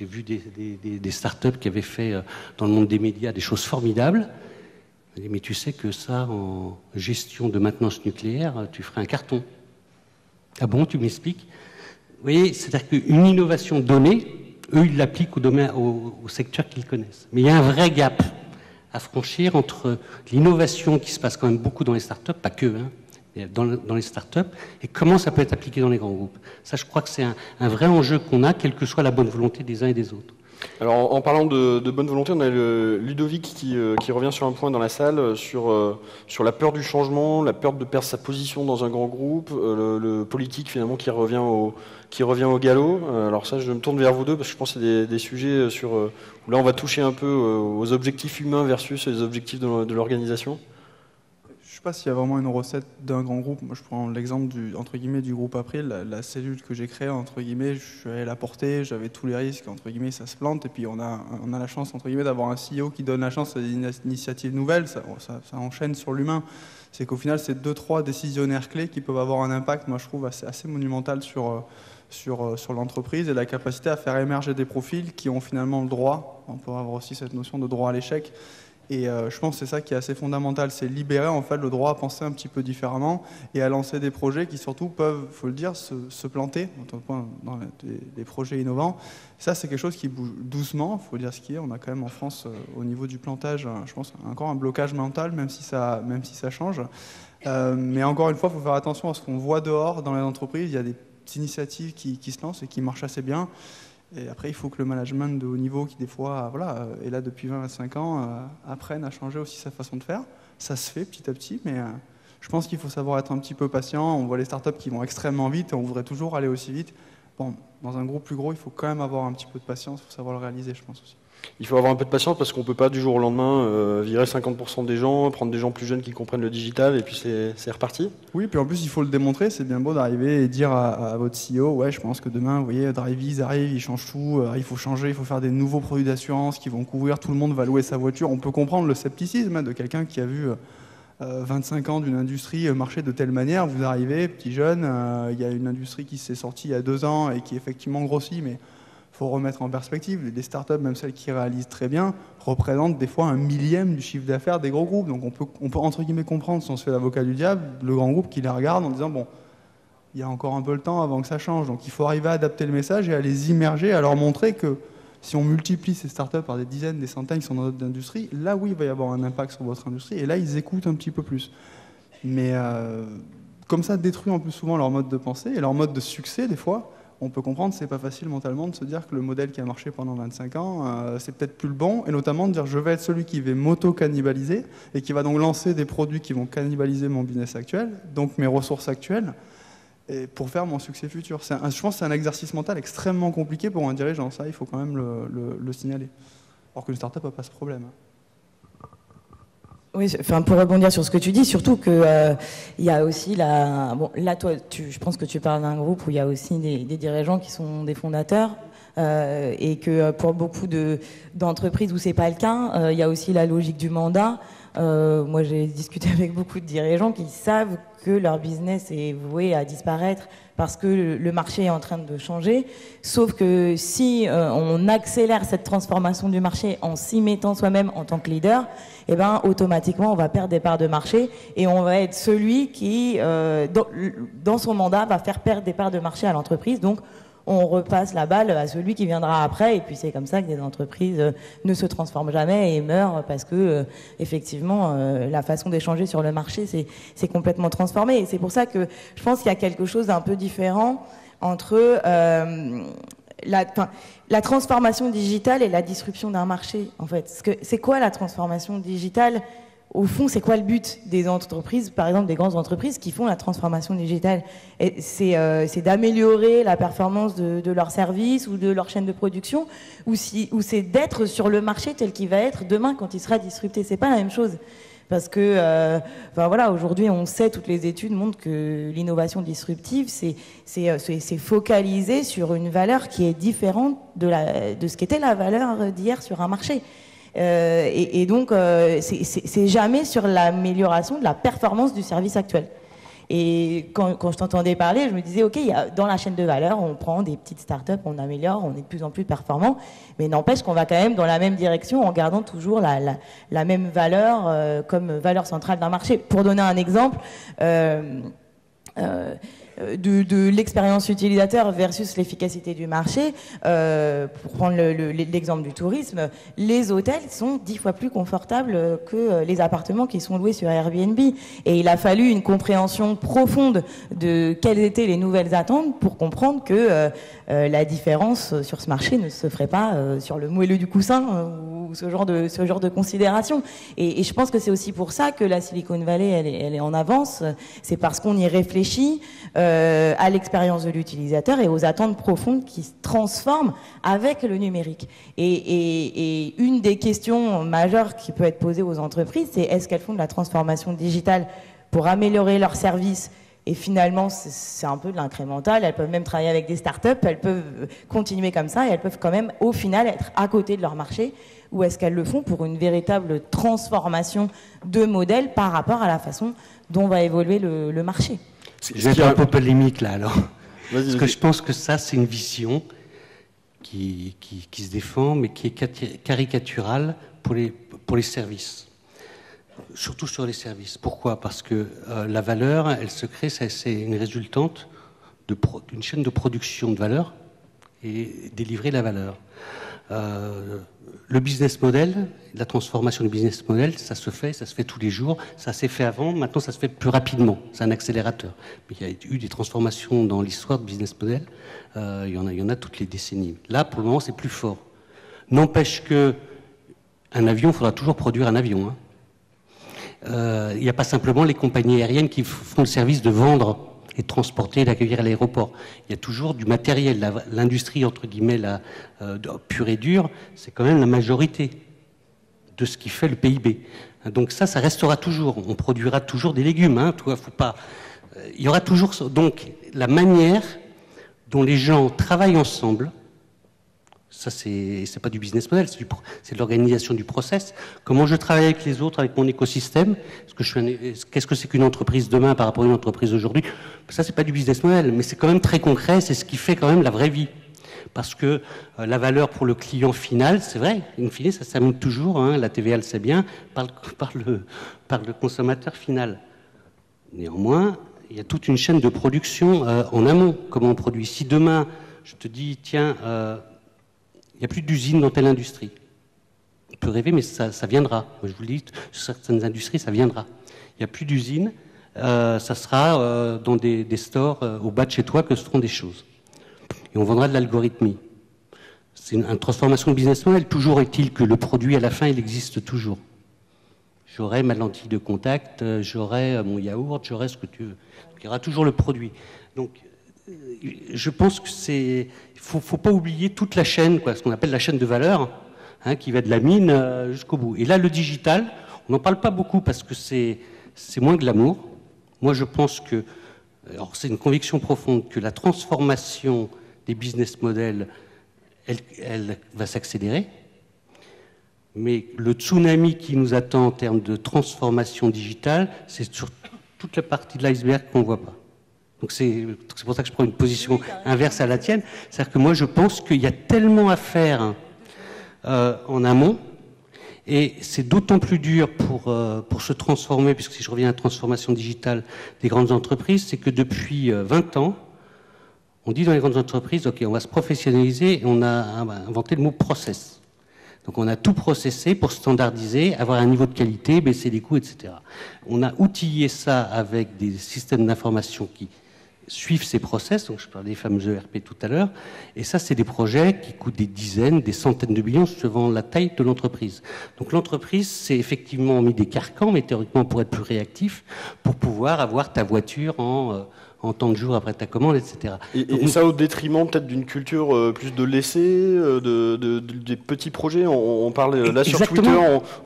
vu des startups qui avaient fait, dans le monde des médias, des choses formidables. Mais tu sais que ça, en gestion de maintenance nucléaire, tu ferais un carton. Ah bon, tu m'expliques? Vous voyez, c'est-à-dire qu'une innovation donnée, eux, ils l'appliquent au secteur qu'ils connaissent. Mais il y a un vrai gap à franchir entre l'innovation qui se passe quand même beaucoup dans les startups, pas que, dans les startups, et comment ça peut être appliqué dans les grands groupes. Ça, je crois que c'est un vrai enjeu qu'on a, quelle que soit la bonne volonté des uns et des autres. Alors, en parlant de bonne volonté, on a Ludovic qui revient sur un point dans la salle, sur la peur du changement, la peur de perdre sa position dans un grand groupe, le politique finalement qui revient au galop. Alors ça, je me tourne vers vous deux parce que je pense que c'est des sujets où là on va toucher un peu aux objectifs humains versus les objectifs de l'organisation. Je ne sais pas s'il y a vraiment une recette d'un grand groupe. Moi, je prends l'exemple entre guillemets du groupe April, la cellule que j'ai créée, entre guillemets, je suis allé la porter, j'avais tous les risques, entre guillemets, ça se plante, et puis on a la chance, entre guillemets, d'avoir un CEO qui donne la chance à des initiatives nouvelles, ça enchaîne sur l'humain. C'est qu'au final, c'est 2-3 décisionnaires clés qui peuvent avoir un impact, moi je trouve, assez monumental sur l'entreprise et la capacité à faire émerger des profils qui ont finalement le droit, on peut avoir aussi cette notion de droit à l'échec. Et je pense que c'est ça qui est assez fondamental, c'est libérer en fait le droit à penser un petit peu différemment et à lancer des projets qui surtout peuvent, faut le dire, se planter dans des projets innovants. Ça, c'est quelque chose qui bouge doucement, il faut dire ce qui est. On a quand même en France, au niveau du plantage, je pense, encore un blocage mental, même si ça change. Mais encore une fois, il faut faire attention à ce qu'on voit dehors dans les entreprises. Il y a des initiatives qui se lancent et qui marchent assez bien. Et après, il faut que le management de haut niveau, qui des fois est là depuis 20-25 ans, apprenne à changer aussi sa façon de faire. Ça se fait petit à petit, mais je pense qu'il faut savoir être un petit peu patient. On voit les startups qui vont extrêmement vite et on voudrait toujours aller aussi vite. Bon, dans un groupe plus gros, il faut quand même avoir un petit peu de patience pour savoir le réaliser, je pense aussi. Il faut avoir un peu de patience parce qu'on ne peut pas du jour au lendemain virer 50% des gens, prendre des gens plus jeunes qui comprennent le digital et puis c'est reparti. Oui, puis en plus il faut le démontrer, c'est bien beau d'arriver et dire à votre CEO, ouais je pense que demain, vous voyez, Driveease arrive, il change tout, il faut changer, il faut faire des nouveaux produits d'assurance qui vont couvrir, tout le monde va louer sa voiture. On peut comprendre le scepticisme de quelqu'un qui a vu 25 ans d'une industrie marcher de telle manière, vous arrivez, petit jeune, il y a une industrie qui s'est sortie il y a 2 ans et qui effectivement grossit, mais il faut remettre en perspective, les startups, même celles qui réalisent très bien, représentent des fois 1/1000 du chiffre d'affaires des gros groupes. Donc on peut entre guillemets comprendre, si on se fait l'avocat du diable, le grand groupe qui les regarde en disant bon, il y a encore un peu le temps avant que ça change. Donc il faut arriver à adapter le message et à les immerger, à leur montrer que si on multiplie ces startups par des dizaines, des centaines qui sont dans notre industrie, là oui, il va y avoir un impact sur votre industrie et là ils écoutent un petit peu plus. Mais comme ça détruit en plus souvent leur mode de pensée et leur mode de succès des fois. On peut comprendre que c'est pas facile mentalement de se dire que le modèle qui a marché pendant 25 ans, c'est peut-être plus le bon, et notamment de dire je vais être celui qui va m'auto-cannibaliser et qui va donc lancer des produits qui vont cannibaliser mon business actuel, donc mes ressources actuelles, et pour faire mon succès futur. Je pense que c'est un exercice mental extrêmement compliqué pour un dirigeant, ça il faut quand même le signaler. Alors qu'une start-up n'a pas ce problème. Oui, enfin pour rebondir sur ce que tu dis, surtout que il y a aussi bon là toi je pense que tu parles d'un groupe où il y a aussi des dirigeants qui sont des fondateurs et que pour beaucoup d'entreprises où c'est pas le cas, il y a aussi la logique du mandat. Moi j'ai discuté avec beaucoup de dirigeants qui savent que leur business est voué à disparaître parce que le marché est en train de changer, sauf que si on accélère cette transformation du marché en s'y mettant soi-même en tant que leader, eh ben automatiquement on va perdre des parts de marché et on va être celui qui dans son mandat va faire perdre des parts de marché à l'entreprise. Donc on repasse la balle à celui qui viendra après, et puis c'est comme ça que des entreprises ne se transforment jamais et meurent parce que effectivement la façon d'échanger sur le marché c'est complètement transformé. Et c'est pour ça que je pense qu'il y a quelque chose d'un peu différent entre la transformation digitale et la disruption d'un marché. En fait, c'est quoi la transformation digitale? Au fond, c'est quoi le but des entreprises, par exemple des grandes entreprises qui font la transformation digitale? C'est d'améliorer la performance de leurs services ou de leur chaîne de production, ou c'est d'être sur le marché tel qu'il va être demain quand il sera disrupté. C'est pas la même chose. Parce que, voilà, aujourd'hui, on sait, toutes les études montrent que l'innovation disruptive, c'est focalisé sur une valeur qui est différente de ce qu'était la valeur d'hier sur un marché. Et donc, c'est jamais sur l'amélioration de la performance du service actuel. Et quand je t'entendais parler, je me disais, ok, dans la chaîne de valeur, on prend des petites startups, on améliore, on est de plus en plus performant, mais n'empêche qu'on va quand même dans la même direction en gardant toujours la même valeur comme valeur centrale d'un marché. Pour donner un exemple, de l'expérience utilisateur versus l'efficacité du marché, pour prendre l'exemple du tourisme, les hôtels sont 10 fois plus confortables que les appartements qui sont loués sur Airbnb. Et il a fallu une compréhension profonde de quelles étaient les nouvelles attentes pour comprendre que la différence sur ce marché ne se ferait pas sur le moelleux du coussin ou ce genre de considération. Et je pense que c'est aussi pour ça que la Silicon Valley elle est en avance. C'est parce qu'on y réfléchit à l'expérience de l'utilisateur et aux attentes profondes qui se transforment avec le numérique. Et une des questions majeures qui peut être posée aux entreprises, c'est est-ce qu'elles font de la transformation digitale pour améliorer leurs services? Et finalement, c'est un peu de l'incrémental. Elles peuvent même travailler avec des startups, elles peuvent continuer comme ça et elles peuvent quand même, au final, être à côté de leur marché. Ou est-ce qu'elles le font pour une véritable transformation de modèle par rapport à la façon dont va évoluer le marché? Je vais être un peu polémique là alors. Parce que je pense que ça, c'est une vision qui se défend, mais qui est caricaturale pour les services. Surtout sur les services. Pourquoi? Parce que la valeur, elle se crée, c'est une résultante d'une chaîne de production de valeur et délivrer la valeur. Le business model, la transformation du business model, ça se fait tous les jours. Ça s'est fait avant, maintenant ça se fait plus rapidement. C'est un accélérateur. Mais il y a eu des transformations dans l'histoire de business model. Il y en a toutes les décennies. Là, pour le moment, c'est plus fort. N'empêche que un avion, il faudra toujours produire un avion. Il n'y a pas simplement les compagnies aériennes qui font le service de vendre et de transporter et d'accueillir à l'aéroport. Il y a toujours du matériel. L'industrie, entre guillemets, pure et dure, c'est quand même la majorité de ce qui fait le PIB. Donc ça restera toujours. On produira toujours des légumes. Hein, faut pas... Il y aura toujours... Donc la manière dont les gens travaillent ensemble, ça, c'est pas du business model, c'est de l'organisation du process. Comment je travaille avec les autres, avec mon écosystème. Qu'est-ce que c'est qu'une entreprise demain par rapport à une entreprise aujourd'hui? Ça, c'est pas du business model, mais c'est quand même très concret. C'est ce qui fait quand même la vraie vie. Parce que la valeur pour le client final, c'est vrai, in fine, ça s'amène toujours, hein, la TVA le sait bien, par le consommateur final. Néanmoins, il y a toute une chaîne de production en amont. Comment on produit? Si demain, je te dis, tiens... il n'y a plus d'usine dans telle industrie. On peut rêver, mais ça viendra. Moi, je vous le dis, sur certaines industries, ça viendra. Il n'y a plus d'usine, ça sera dans des stores au bas de chez toi que se feront des choses. Et on vendra de l'algorithmie. C'est une transformation de business model. Toujours est-il que le produit, à la fin, il existe toujours. J'aurai ma lentille de contact, j'aurai mon yaourt, j'aurai ce que tu veux. Donc, il y aura toujours le produit. Donc, je pense que c'est... faut pas oublier toute la chaîne, ce qu'on appelle la chaîne de valeur, hein, qui va de la mine jusqu'au bout. Et là, le digital, on n'en parle pas beaucoup parce que c'est moins glamour. Moi, je pense que... Alors, c'est une conviction profonde que la transformation des business models, elle va s'accélérer. Mais le tsunami qui nous attend en termes de transformation digitale, c'est sur toute la partie de l'iceberg qu'on ne voit pas. Donc c'est pour ça que je prends une position inverse à la tienne. C'est-à-dire que moi, je pense qu'il y a tellement à faire en amont, et c'est d'autant plus dur pour se transformer, puisque si je reviens à la transformation digitale des grandes entreprises, c'est que depuis 20 ans, on dit dans les grandes entreprises, OK, on va se professionnaliser, et on a inventé le mot process. Donc on a tout processé pour standardiser, avoir un niveau de qualité, baisser les coûts, etc. On a outillé ça avec des systèmes d'information qui suivent ces process, donc je parlais des fameux ERP tout à l'heure, et ça c'est des projets qui coûtent des dizaines, des centaines de millions suivant la taille de l'entreprise. Donc l'entreprise s'est effectivement mis des carcans, mais théoriquement pour être plus réactif, pour pouvoir avoir ta voiture en temps de jour après ta commande, etc. Et ça au détriment peut-être d'une culture plus de l'essai, des petits projets. On parle là sur Twitter,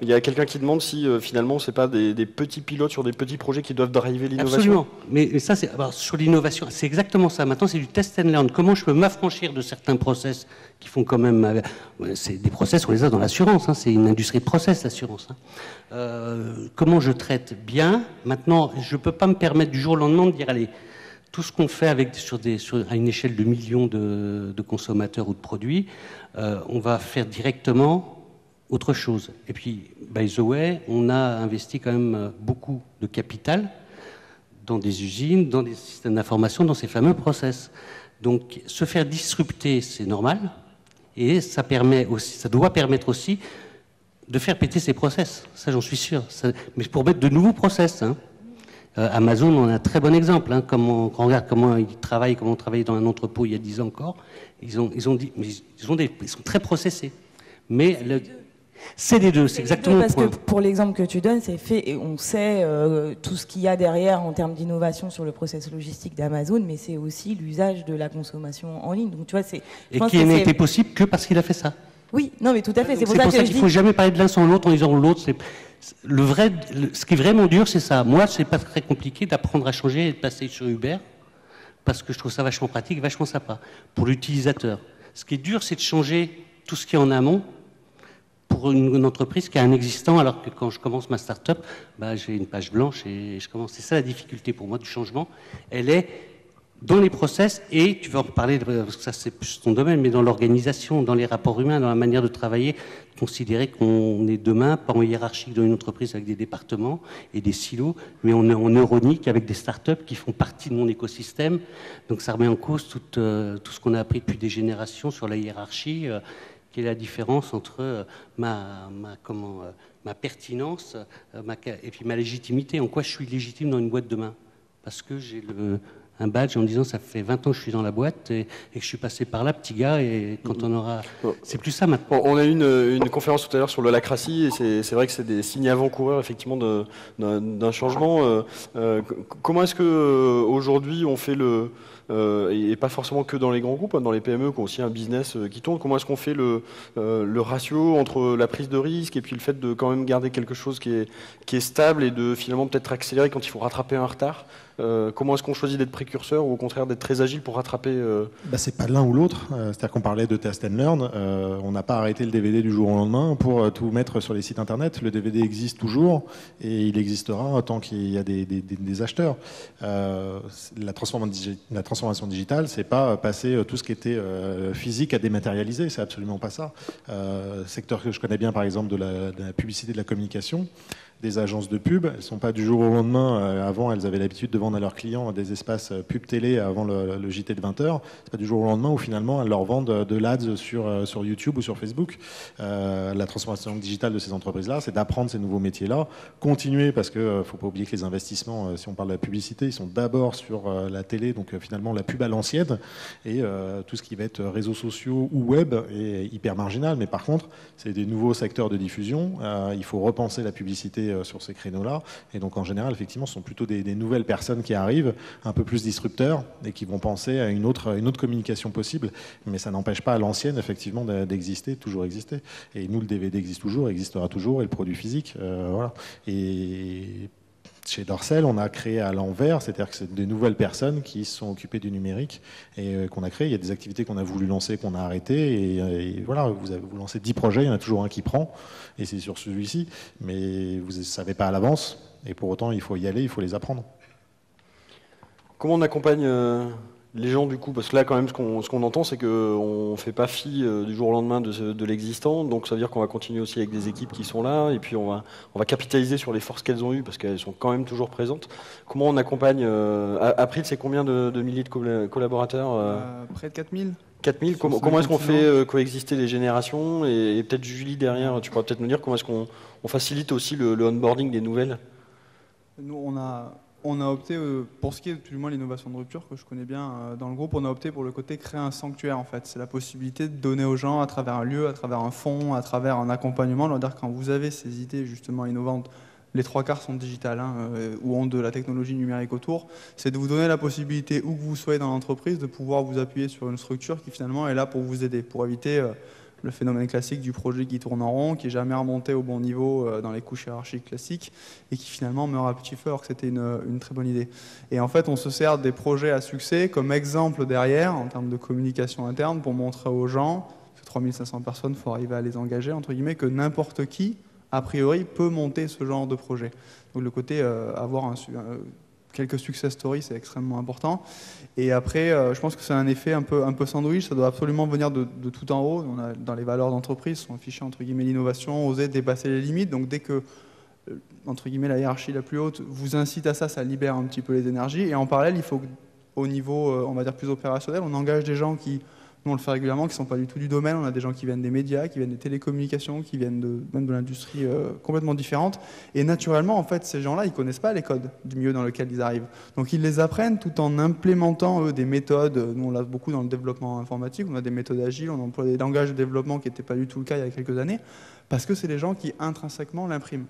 il y a quelqu'un qui demande si finalement c'est pas des petits pilotes sur des petits projets qui doivent driver l'innovation. Absolument. Mais ça, sur l'innovation, c'est exactement ça. Maintenant, c'est du test and learn. Comment je peux m'affranchir de certains process qui font quand même... c'est des process, on les a dans l'assurance. Hein, c'est une industrie de process, l'assurance. Hein. Comment je traite bien. Maintenant, je ne peux pas me permettre du jour au lendemain de dire, allez, tout ce qu'on fait à une échelle de millions de consommateurs ou de produits, on va faire directement autre chose. Et puis, by the way, on a investi quand même beaucoup de capital dans des usines, dans des systèmes d'information, dans ces fameux process. Donc, se faire disrupter, c'est normal, et ça doit permettre aussi de faire péter ces process. Ça, j'en suis sûr. Mais pour mettre de nouveaux process, hein. Amazon en a un très bon exemple. Hein, quand on regarde comment ils travaillent, comment on travaillait dans un entrepôt il y a 10 ans encore, ils sont très processés. Mais c'est les deux, c'est exactement le point. Parce que pour l'exemple que tu donnes, c'est fait et on sait tout ce qu'il y a derrière en termes d'innovation sur le process logistique d'Amazon, mais c'est aussi l'usage de la consommation en ligne. Donc tu vois, et qui n'a été possible que parce qu'il a fait ça. Oui, non, mais tout à fait. C'est pour ça qu'il ne faut jamais parler de l'un sans l'autre en disant l'autre. Ce qui est vraiment dur, c'est ça. Moi, c'est pas très compliqué d'apprendre à changer et de passer sur Uber parce que je trouve ça vachement pratique, vachement sympa pour l'utilisateur. Ce qui est dur, c'est de changer tout ce qui est en amont pour une entreprise qui a un existant, alors que quand je commence ma start-up, j'ai une page blanche et je commence. C'est ça la difficulté pour moi du changement. Elle est dans les process, et tu vas en reparler, parce que ça c'est plus ton domaine, mais dans l'organisation, dans les rapports humains, dans la manière de travailler, considérer qu'on est demain pas en hiérarchie dans une entreprise avec des départements et des silos, mais on est en neuronique avec des startups qui font partie de mon écosystème. Donc ça remet en cause tout ce qu'on a appris depuis des générations sur la hiérarchie. Quelle est la différence entre ma pertinence et puis ma légitimité? En quoi je suis légitime dans une boîte demain? Parce que j'ai un badge en me disant ça fait 20 ans que je suis dans la boîte et que je suis passé par là, petit gars, et quand on aura... C'est plus ça maintenant. On a eu une conférence tout à l'heure sur l'holacratie, et c'est vrai que c'est des signes avant-coureurs effectivement d'un changement. Comment est-ce que aujourd'hui on fait et pas forcément que dans les grands groupes, dans les PME qui ont aussi un business qui tourne, comment est-ce qu'on fait le ratio entre la prise de risque et puis le fait de quand même garder quelque chose qui est stable et de finalement peut-être accélérer quand il faut rattraper un retard? Comment est-ce qu'on choisit d'être précurseur ou au contraire d'être très agile pour rattraper C'est pas l'un ou l'autre. C'est-à-dire qu'on parlait de test and learn. On n'a pas arrêté le DVD du jour au lendemain pour tout mettre sur les sites internet. Le DVD existe toujours et il existera tant qu'il y a des acheteurs. La transformation digitale, c'est pas passer tout ce qui était physique à dématérialiser. C'est absolument pas ça. Secteur que je connais bien, par exemple, de la publicité, de la communication. Des agences de pub, elles ne sont pas du jour au lendemain. Avant, elles avaient l'habitude de vendre à leurs clients des espaces pub télé avant le JT de 20h. C'est pas du jour au lendemain où finalement elles leur vendent de l'ADS sur YouTube ou sur Facebook. La transformation digitale de ces entreprises-là, c'est d'apprendre ces nouveaux métiers-là, continuer, parce que faut pas oublier que les investissements, si on parle de la publicité, ils sont d'abord sur la télé, donc finalement la pub à l'ancienne, et tout ce qui va être réseaux sociaux ou web est hyper marginal. Mais par contre, c'est des nouveaux secteurs de diffusion. Il faut repenser la publicité sur ces créneaux-là. Et donc, en général, effectivement, ce sont plutôt des nouvelles personnes qui arrivent, un peu plus disrupteurs, et qui vont penser à une autre communication possible. Mais ça n'empêche pas à l'ancienne, effectivement, d'exister, toujours exister. Et nous, le DVD existe toujours, existera toujours, et le produit physique, voilà. Et chez Dorsel, on a créé à l'envers, c'est-à-dire que c'est des nouvelles personnes qui se sont occupées du numérique et qu'on a créé. Il y a des activités qu'on a voulu lancer, qu'on a arrêtées. Et voilà, vous lancez 10 projets, il y en a toujours un qui prend, et c'est sur celui-ci. Mais vous ne savez pas à l'avance, et pour autant, il faut y aller, il faut les apprendre. Comment on accompagne les gens du coup? Parce que là, quand même, ce qu'on entend, c'est qu'on ne fait pas fi du jour au lendemain de l'existant. Donc ça veut dire qu'on va continuer aussi avec des équipes qui sont là, et puis on va capitaliser sur les forces qu'elles ont eues, parce qu'elles sont quand même toujours présentes. Comment on accompagne April, c'est combien de milliers de collaborateurs Près de 4000. 4000. Comment est-ce qu'on fait coexister les générations? Et peut-être Julie, derrière, tu pourras peut-être nous dire comment est-ce qu'on facilite aussi le onboarding des nouvelles? Nous, on a opté, pour ce qui est plus ou moins l'innovation de rupture que je connais bien dans le groupe, on a opté pour le côté créer un sanctuaire en fait. C'est la possibilité de donner aux gens à travers un lieu, à travers un fonds, à travers un accompagnement. On va dire quand vous avez ces idées justement innovantes, les 3/4 sont digitales ou ont de la technologie numérique autour, c'est de vous donner la possibilité, où que vous soyez dans l'entreprise, de pouvoir vous appuyer sur une structure qui finalement est là pour vous aider, pour éviter le phénomène classique du projet qui tourne en rond, qui n'est jamais remonté au bon niveau dans les couches hiérarchiques classiques et qui finalement meurt à petit feu alors que c'était une très bonne idée. Et en fait, on se sert des projets à succès comme exemple derrière en termes de communication interne pour montrer aux gens, ces 3500 personnes, il faut arriver à les engager, entre guillemets, que n'importe qui, a priori, peut monter ce genre de projet. Donc le côté avoir quelques success stories, c'est extrêmement important. Et après, je pense que c'est un effet un peu sandwich, ça doit absolument venir de tout en haut. On a, dans les valeurs d'entreprise, sont affichées entre guillemets l'innovation, oser dépasser les limites. Donc dès que, entre guillemets, la hiérarchie la plus haute vous incite à ça, ça libère un petit peu les énergies. Et en parallèle, il faut qu'au niveau, on va dire, plus opérationnel, on engage des gens qui, nous on le fait régulièrement, qui ne sont pas du tout du domaine. On a des gens qui viennent des médias, qui viennent des télécommunications, qui viennent même de l'industrie complètement différente. Et naturellement, en fait, ces gens-là, ils ne connaissent pas les codes du milieu dans lequel ils arrivent. Donc ils les apprennent tout en implémentant, eux, des méthodes. Nous, on l'a beaucoup dans le développement informatique. On a des méthodes agiles, on emploie des langages de développement qui n'étaient pas du tout le cas il y a quelques années, parce que c'est des gens qui, intrinsèquement, l'impriment.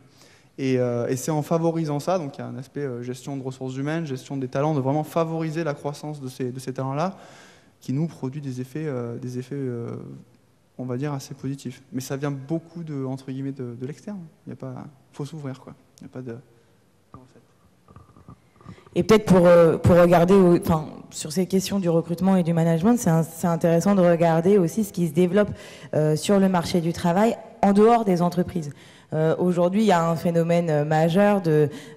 Et c'est en favorisant ça, donc il y a un aspect gestion de ressources humaines, gestion des talents, de vraiment favoriser la croissance de ces talents-là, qui nous produit des effets on va dire, assez positifs. Mais ça vient beaucoup entre guillemets, de l'externe. Il faut s'ouvrir, quoi. Il n'y a pas de... Et peut-être pour regarder, sur ces questions du recrutement et du management, c'est intéressant de regarder aussi ce qui se développe sur le marché du travail en dehors des entreprises. Aujourd'hui, il y a un phénomène majeur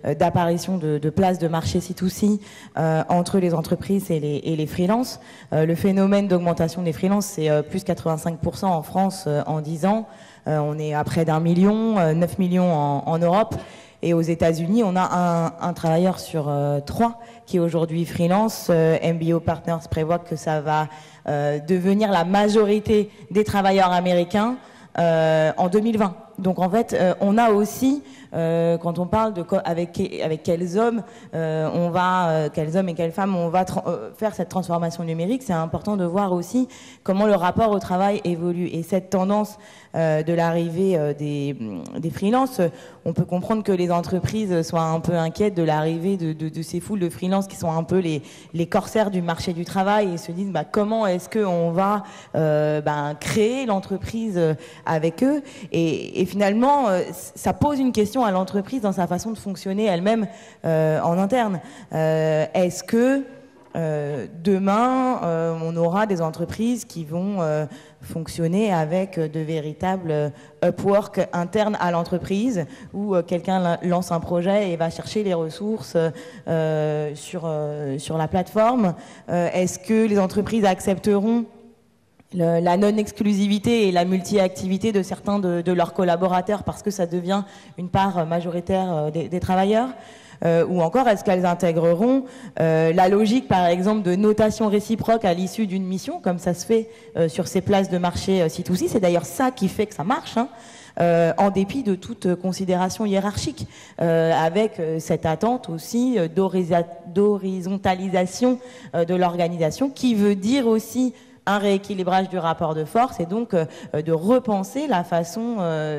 d'apparition de places de marché C2C entre les entreprises et les freelances. Le phénomène d'augmentation des freelances, c'est plus 85% en France en 10 ans. On est à près d'1 million, 9 millions en Europe. Et aux États-Unis, on a un travailleur sur 3 qui est aujourd'hui freelance. MBO Partners prévoit que ça va devenir la majorité des travailleurs américains en 2020. Donc en fait, on a aussi quand on parle de avec quels hommes quels hommes et quelles femmes on va faire cette transformation numérique, c'est important de voir aussi comment le rapport au travail évolue. Et cette tendance de l'arrivée des freelances, on peut comprendre que les entreprises soient un peu inquiètes de l'arrivée de ces foules de freelances qui sont un peu les corsaires du marché du travail et se disent comment est-ce qu'on va créer l'entreprise avec eux, et finalement ça pose une question à l'entreprise dans sa façon de fonctionner elle-même en interne. Est-ce que demain on aura des entreprises qui vont fonctionner avec de véritables Upwork internes à l'entreprise, où quelqu'un lance un projet et va chercher les ressources sur la plateforme? Est-ce que les entreprises accepteront la non-exclusivité et la multi-activité de certains de leurs collaborateurs parce que ça devient une part majoritaire des travailleurs? Ou encore, est-ce qu'elles intégreront la logique, par exemple, de notation réciproque à l'issue d'une mission, comme ça se fait sur ces places de marché C2C? C'est d'ailleurs ça qui fait que ça marche, en dépit de toute considération hiérarchique, avec cette attente aussi d'horizontalisation de l'organisation, qui veut dire aussi un rééquilibrage du rapport de force, et donc de repenser la façon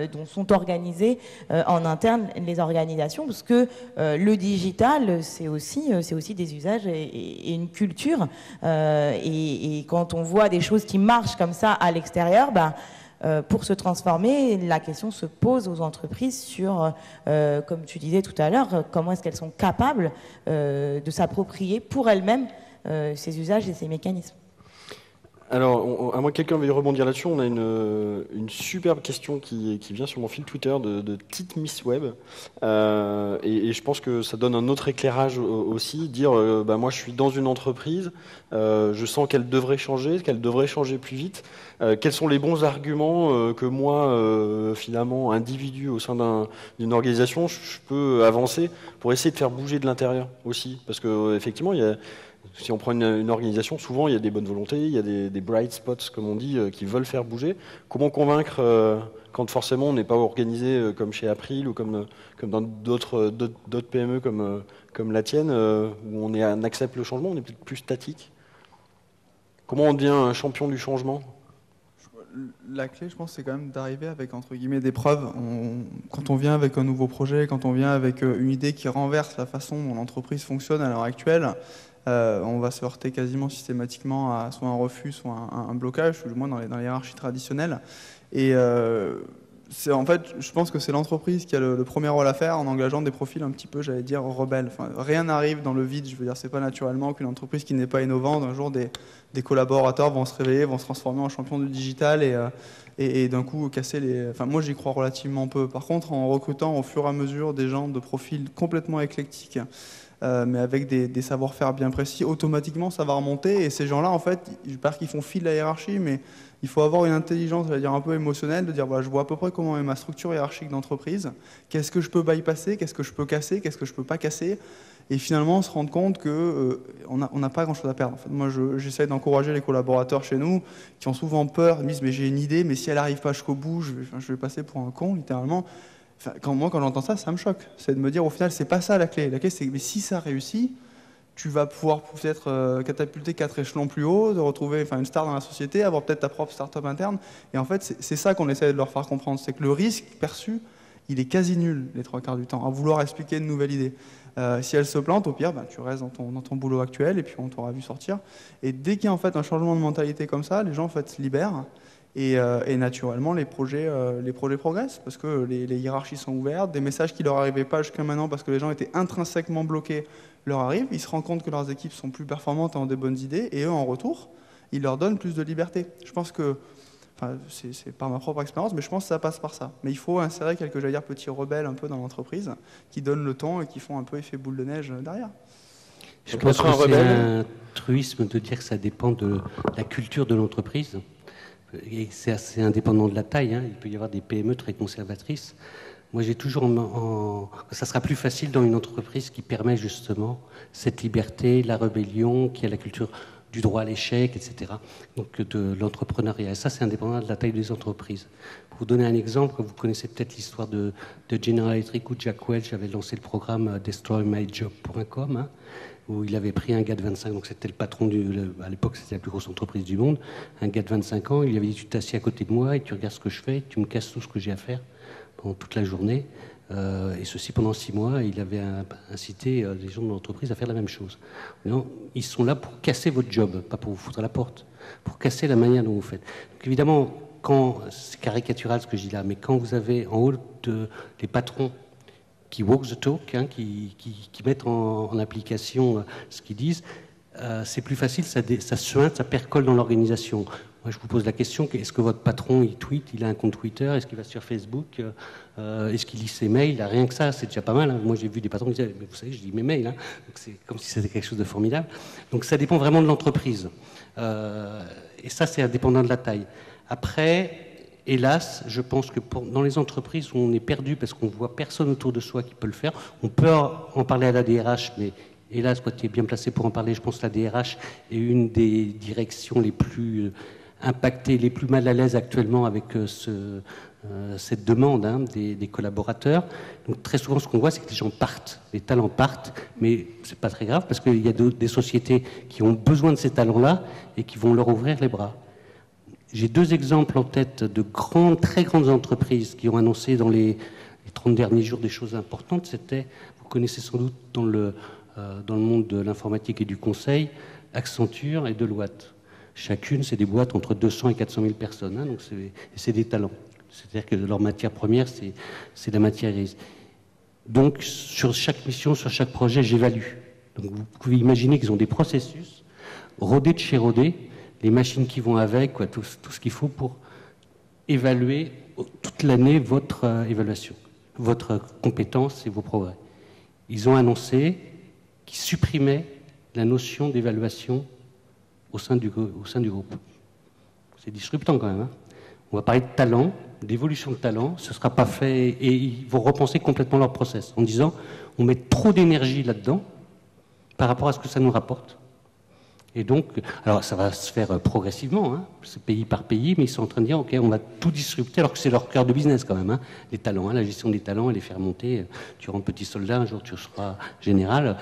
dont sont organisées en interne les organisations, parce que le digital, c'est aussi des usages et une culture, et quand on voit des choses qui marchent comme ça à l'extérieur, pour se transformer, la question se pose aux entreprises sur, comme tu disais tout à l'heure, comment est-ce qu'elles sont capables de s'approprier pour elles-mêmes ces usages et ces mécanismes. Alors, à moins que quelqu'un veuille rebondir là-dessus, on a une superbe question qui vient sur mon fil Twitter de Tite Miss Web. Et je pense que ça donne un autre éclairage aussi, dire moi je suis dans une entreprise, je sens qu'elle devrait changer plus vite. Quels sont les bons arguments que moi, finalement, individu au sein d'une organisation, je peux avancer pour essayer de faire bouger de l'intérieur aussi? Parce que effectivement, si on prend une organisation, souvent il y a des bonnes volontés, il y a des bright spots, comme on dit, qui veulent faire bouger. Comment convaincre quand forcément on n'est pas organisé comme chez April ou comme dans d'autres PME comme la tienne, où on accepte le changement, on est peut-être plus statique? Comment on devient un champion du changement? La clé, je pense, c'est quand même d'arriver avec, entre guillemets, des preuves. Quand on vient avec un nouveau projet, quand on vient avec une idée qui renverse la façon dont l'entreprise fonctionne à l'heure actuelle, on va se heurter quasiment systématiquement à soit un refus, soit un blocage, ou du moins dans les hiérarchies traditionnelles. Et en fait, je pense que c'est l'entreprise qui a le premier rôle à faire en engageant des profils un petit peu, j'allais dire, rebelles. Enfin, rien n'arrive dans le vide, je veux dire, c'est pas naturellement qu'une entreprise qui n'est pas innovante, un jour des collaborateurs vont se réveiller, vont se transformer en champions du digital et d'un coup casser les... Enfin, moi j'y crois relativement peu. Par contre, en recrutant au fur et à mesure des gens de profils complètement éclectiques, mais avec des savoir-faire bien précis, automatiquement ça va remonter, et ces gens-là, en fait, je parle qu'ils font fi de la hiérarchie, mais il faut avoir une intelligence, je vais dire, un peu émotionnelle, de dire voilà, je vois à peu près comment est ma structure hiérarchique d'entreprise, qu'est-ce que je peux bypasser, qu'est-ce que je peux casser, qu'est-ce que je peux pas casser, et finalement se rendre compte que on n'a pas grand-chose à perdre. En fait, moi, j'essaie d'encourager les collaborateurs chez nous qui ont souvent peur, ils me disent mais j'ai une idée, mais si elle n'arrive pas jusqu'au bout, je vais passer pour un con, littéralement. Enfin, quand j'entends ça, ça me choque. C'est de me dire au final, c'est pas ça la clé. La clé, c'est que si ça réussit, tu vas pouvoir peut-être catapulter 4 échelons plus haut, de retrouver une star dans la société, avoir peut-être ta propre start-up interne. Et en fait, c'est ça qu'on essaie de leur faire comprendre. C'est que le risque perçu, il est quasi nul les 3 quarts du temps, à vouloir expliquer une nouvelle idée. Si elle se plante, au pire, tu restes dans ton boulot actuel et puis on t'aura vu sortir. Et dès qu'il y a en fait un changement de mentalité comme ça, les gens en fait se libèrent. Et naturellement, les projets progressent parce que les hiérarchies sont ouvertes, des messages qui leur arrivaient pas jusqu'à maintenant parce que les gens étaient intrinsèquement bloqués leur arrivent, ils se rendent compte que leurs équipes sont plus performantes et ont des bonnes idées, et eux, en retour, ils leur donnent plus de liberté. Je pense que, c'est par ma propre expérience, mais je pense que ça passe par ça. Mais il faut insérer quelques, j'allais dire, petits rebelles un peu dans l'entreprise, qui donnent le ton et qui font un peu effet boule de neige derrière. Je pense que c'est un truisme de dire que ça dépend de la culture de l'entreprise. Et c'est assez indépendant de la taille. Il peut y avoir des PME très conservatrices. Moi, j'ai toujours ça sera plus facile dans une entreprise qui permet justement cette liberté, la rébellion, qui a la culture du droit à l'échec, etc. Donc de l'entrepreneuriat. Et ça, c'est indépendant de la taille des entreprises. Pour vous donner un exemple, vous connaissez peut-être l'histoire de General Electric où Jack Welch avait lancé le programme DestroyMyJob.com, hein, où il avait pris un gars de 25 ans, donc c'était le patron, à l'époque c'était la plus grosse entreprise du monde, un gars de 25 ans, il lui avait dit tu t'assieds à côté de moi et tu regardes ce que je fais, tu me casses tout ce que j'ai à faire pendant toute la journée. Et ceci pendant 6 mois, il avait incité les gens de l'entreprise à faire la même chose. Non, ils sont là pour casser votre job, pas pour vous foutre à la porte, pour casser la manière dont vous faites. Donc évidemment, c'est caricatural ce que je dis là, mais quand vous avez en haut des patrons qui walk the talk, hein, qui mettent en application ce qu'ils disent, c'est plus facile, ça suinte, ça percole dans l'organisation. Moi, je vous pose la question, est-ce que votre patron, il tweet, il a un compte Twitter, est-ce qu'il va sur Facebook, est-ce qu'il lit ses mails? Rien que ça, c'est déjà pas mal. Hein. Moi, j'ai vu des patrons qui disaient, mais vous savez, je lis mes mails. Hein. Donc, c'est comme si c'était quelque chose de formidable. Donc, ça dépend vraiment de l'entreprise. Et ça, c'est indépendant de la taille. Après, hélas, je pense que dans les entreprises où on est perdu parce qu'on voit personne autour de soi qui peut le faire, on peut en parler à la DRH, mais hélas, toi, tu es bien placé pour en parler. Je pense que la DRH est une des directions les plus impactées, les plus mal à l'aise actuellement avec cette demande hein, des collaborateurs. Donc très souvent, ce qu'on voit, c'est que les gens partent, les talents partent, mais c'est pas très grave parce qu'il y a des sociétés qui ont besoin de ces talents-là et qui vont leur ouvrir les bras. J'ai 2 exemples en tête de très grandes entreprises qui ont annoncé dans les 30 derniers jours des choses importantes. C'était, vous connaissez sans doute dans le monde de l'informatique et du conseil, Accenture et Deloitte. Chacune, c'est des boîtes entre 200 et 400 000 personnes, hein, donc c'est des talents. C'est-à-dire que leur matière première, c'est la matière grise. Donc, sur chaque mission, sur chaque projet, j'évalue. Donc, vous pouvez imaginer qu'ils ont des processus, rodés de chez rodés, les machines qui vont avec, quoi, tout ce qu'il faut pour évaluer toute l'année votre évaluation, votre compétence et vos progrès. Ils ont annoncé qu'ils supprimaient la notion d'évaluation au sein du groupe. C'est disruptant quand même. Hein. On va parler de talent, d'évolution de talent, ce ne sera pas fait, et ils vont repenser complètement leur process en disant on met trop d'énergie là-dedans par rapport à ce que ça nous rapporte. Et donc, alors ça va se faire progressivement, hein, c'est pays par pays, mais ils sont en train de dire ok, on va tout disrupter, alors que c'est leur cœur de business quand même, hein, les talents, hein, la gestion des talents et les faire monter. Tu rentres petit soldat, un jour tu seras général.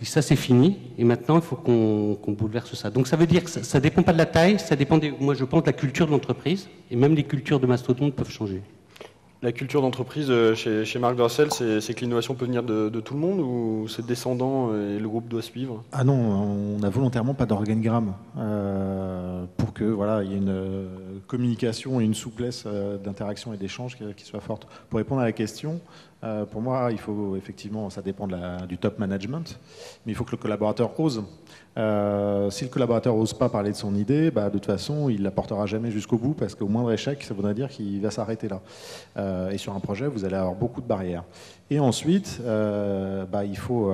Et ça, c'est fini. Et maintenant, il faut qu'on bouleverse ça. Donc, ça veut dire que ça ne dépend pas de la taille, ça dépend, moi, je pense, de la culture de l'entreprise. Et même les cultures de mastodonte peuvent changer. La culture d'entreprise chez Marc Dorcel, c'est que l'innovation peut venir de tout le monde ou c'est descendant et le groupe doit suivre? Ah non, on n'a volontairement pas d'organigramme pour que voilà, il y ait une communication et une souplesse d'interaction et d'échange qui soit forte. Pour répondre à la question, pour moi, il faut effectivement, ça dépend du top management, mais il faut que le collaborateur ose. Si le collaborateur n'ose pas parler de son idée, de toute façon, il ne la portera jamais jusqu'au bout parce qu'au moindre échec, ça voudrait dire qu'il va s'arrêter là. Et sur un projet, vous allez avoir beaucoup de barrières. Et ensuite, il faut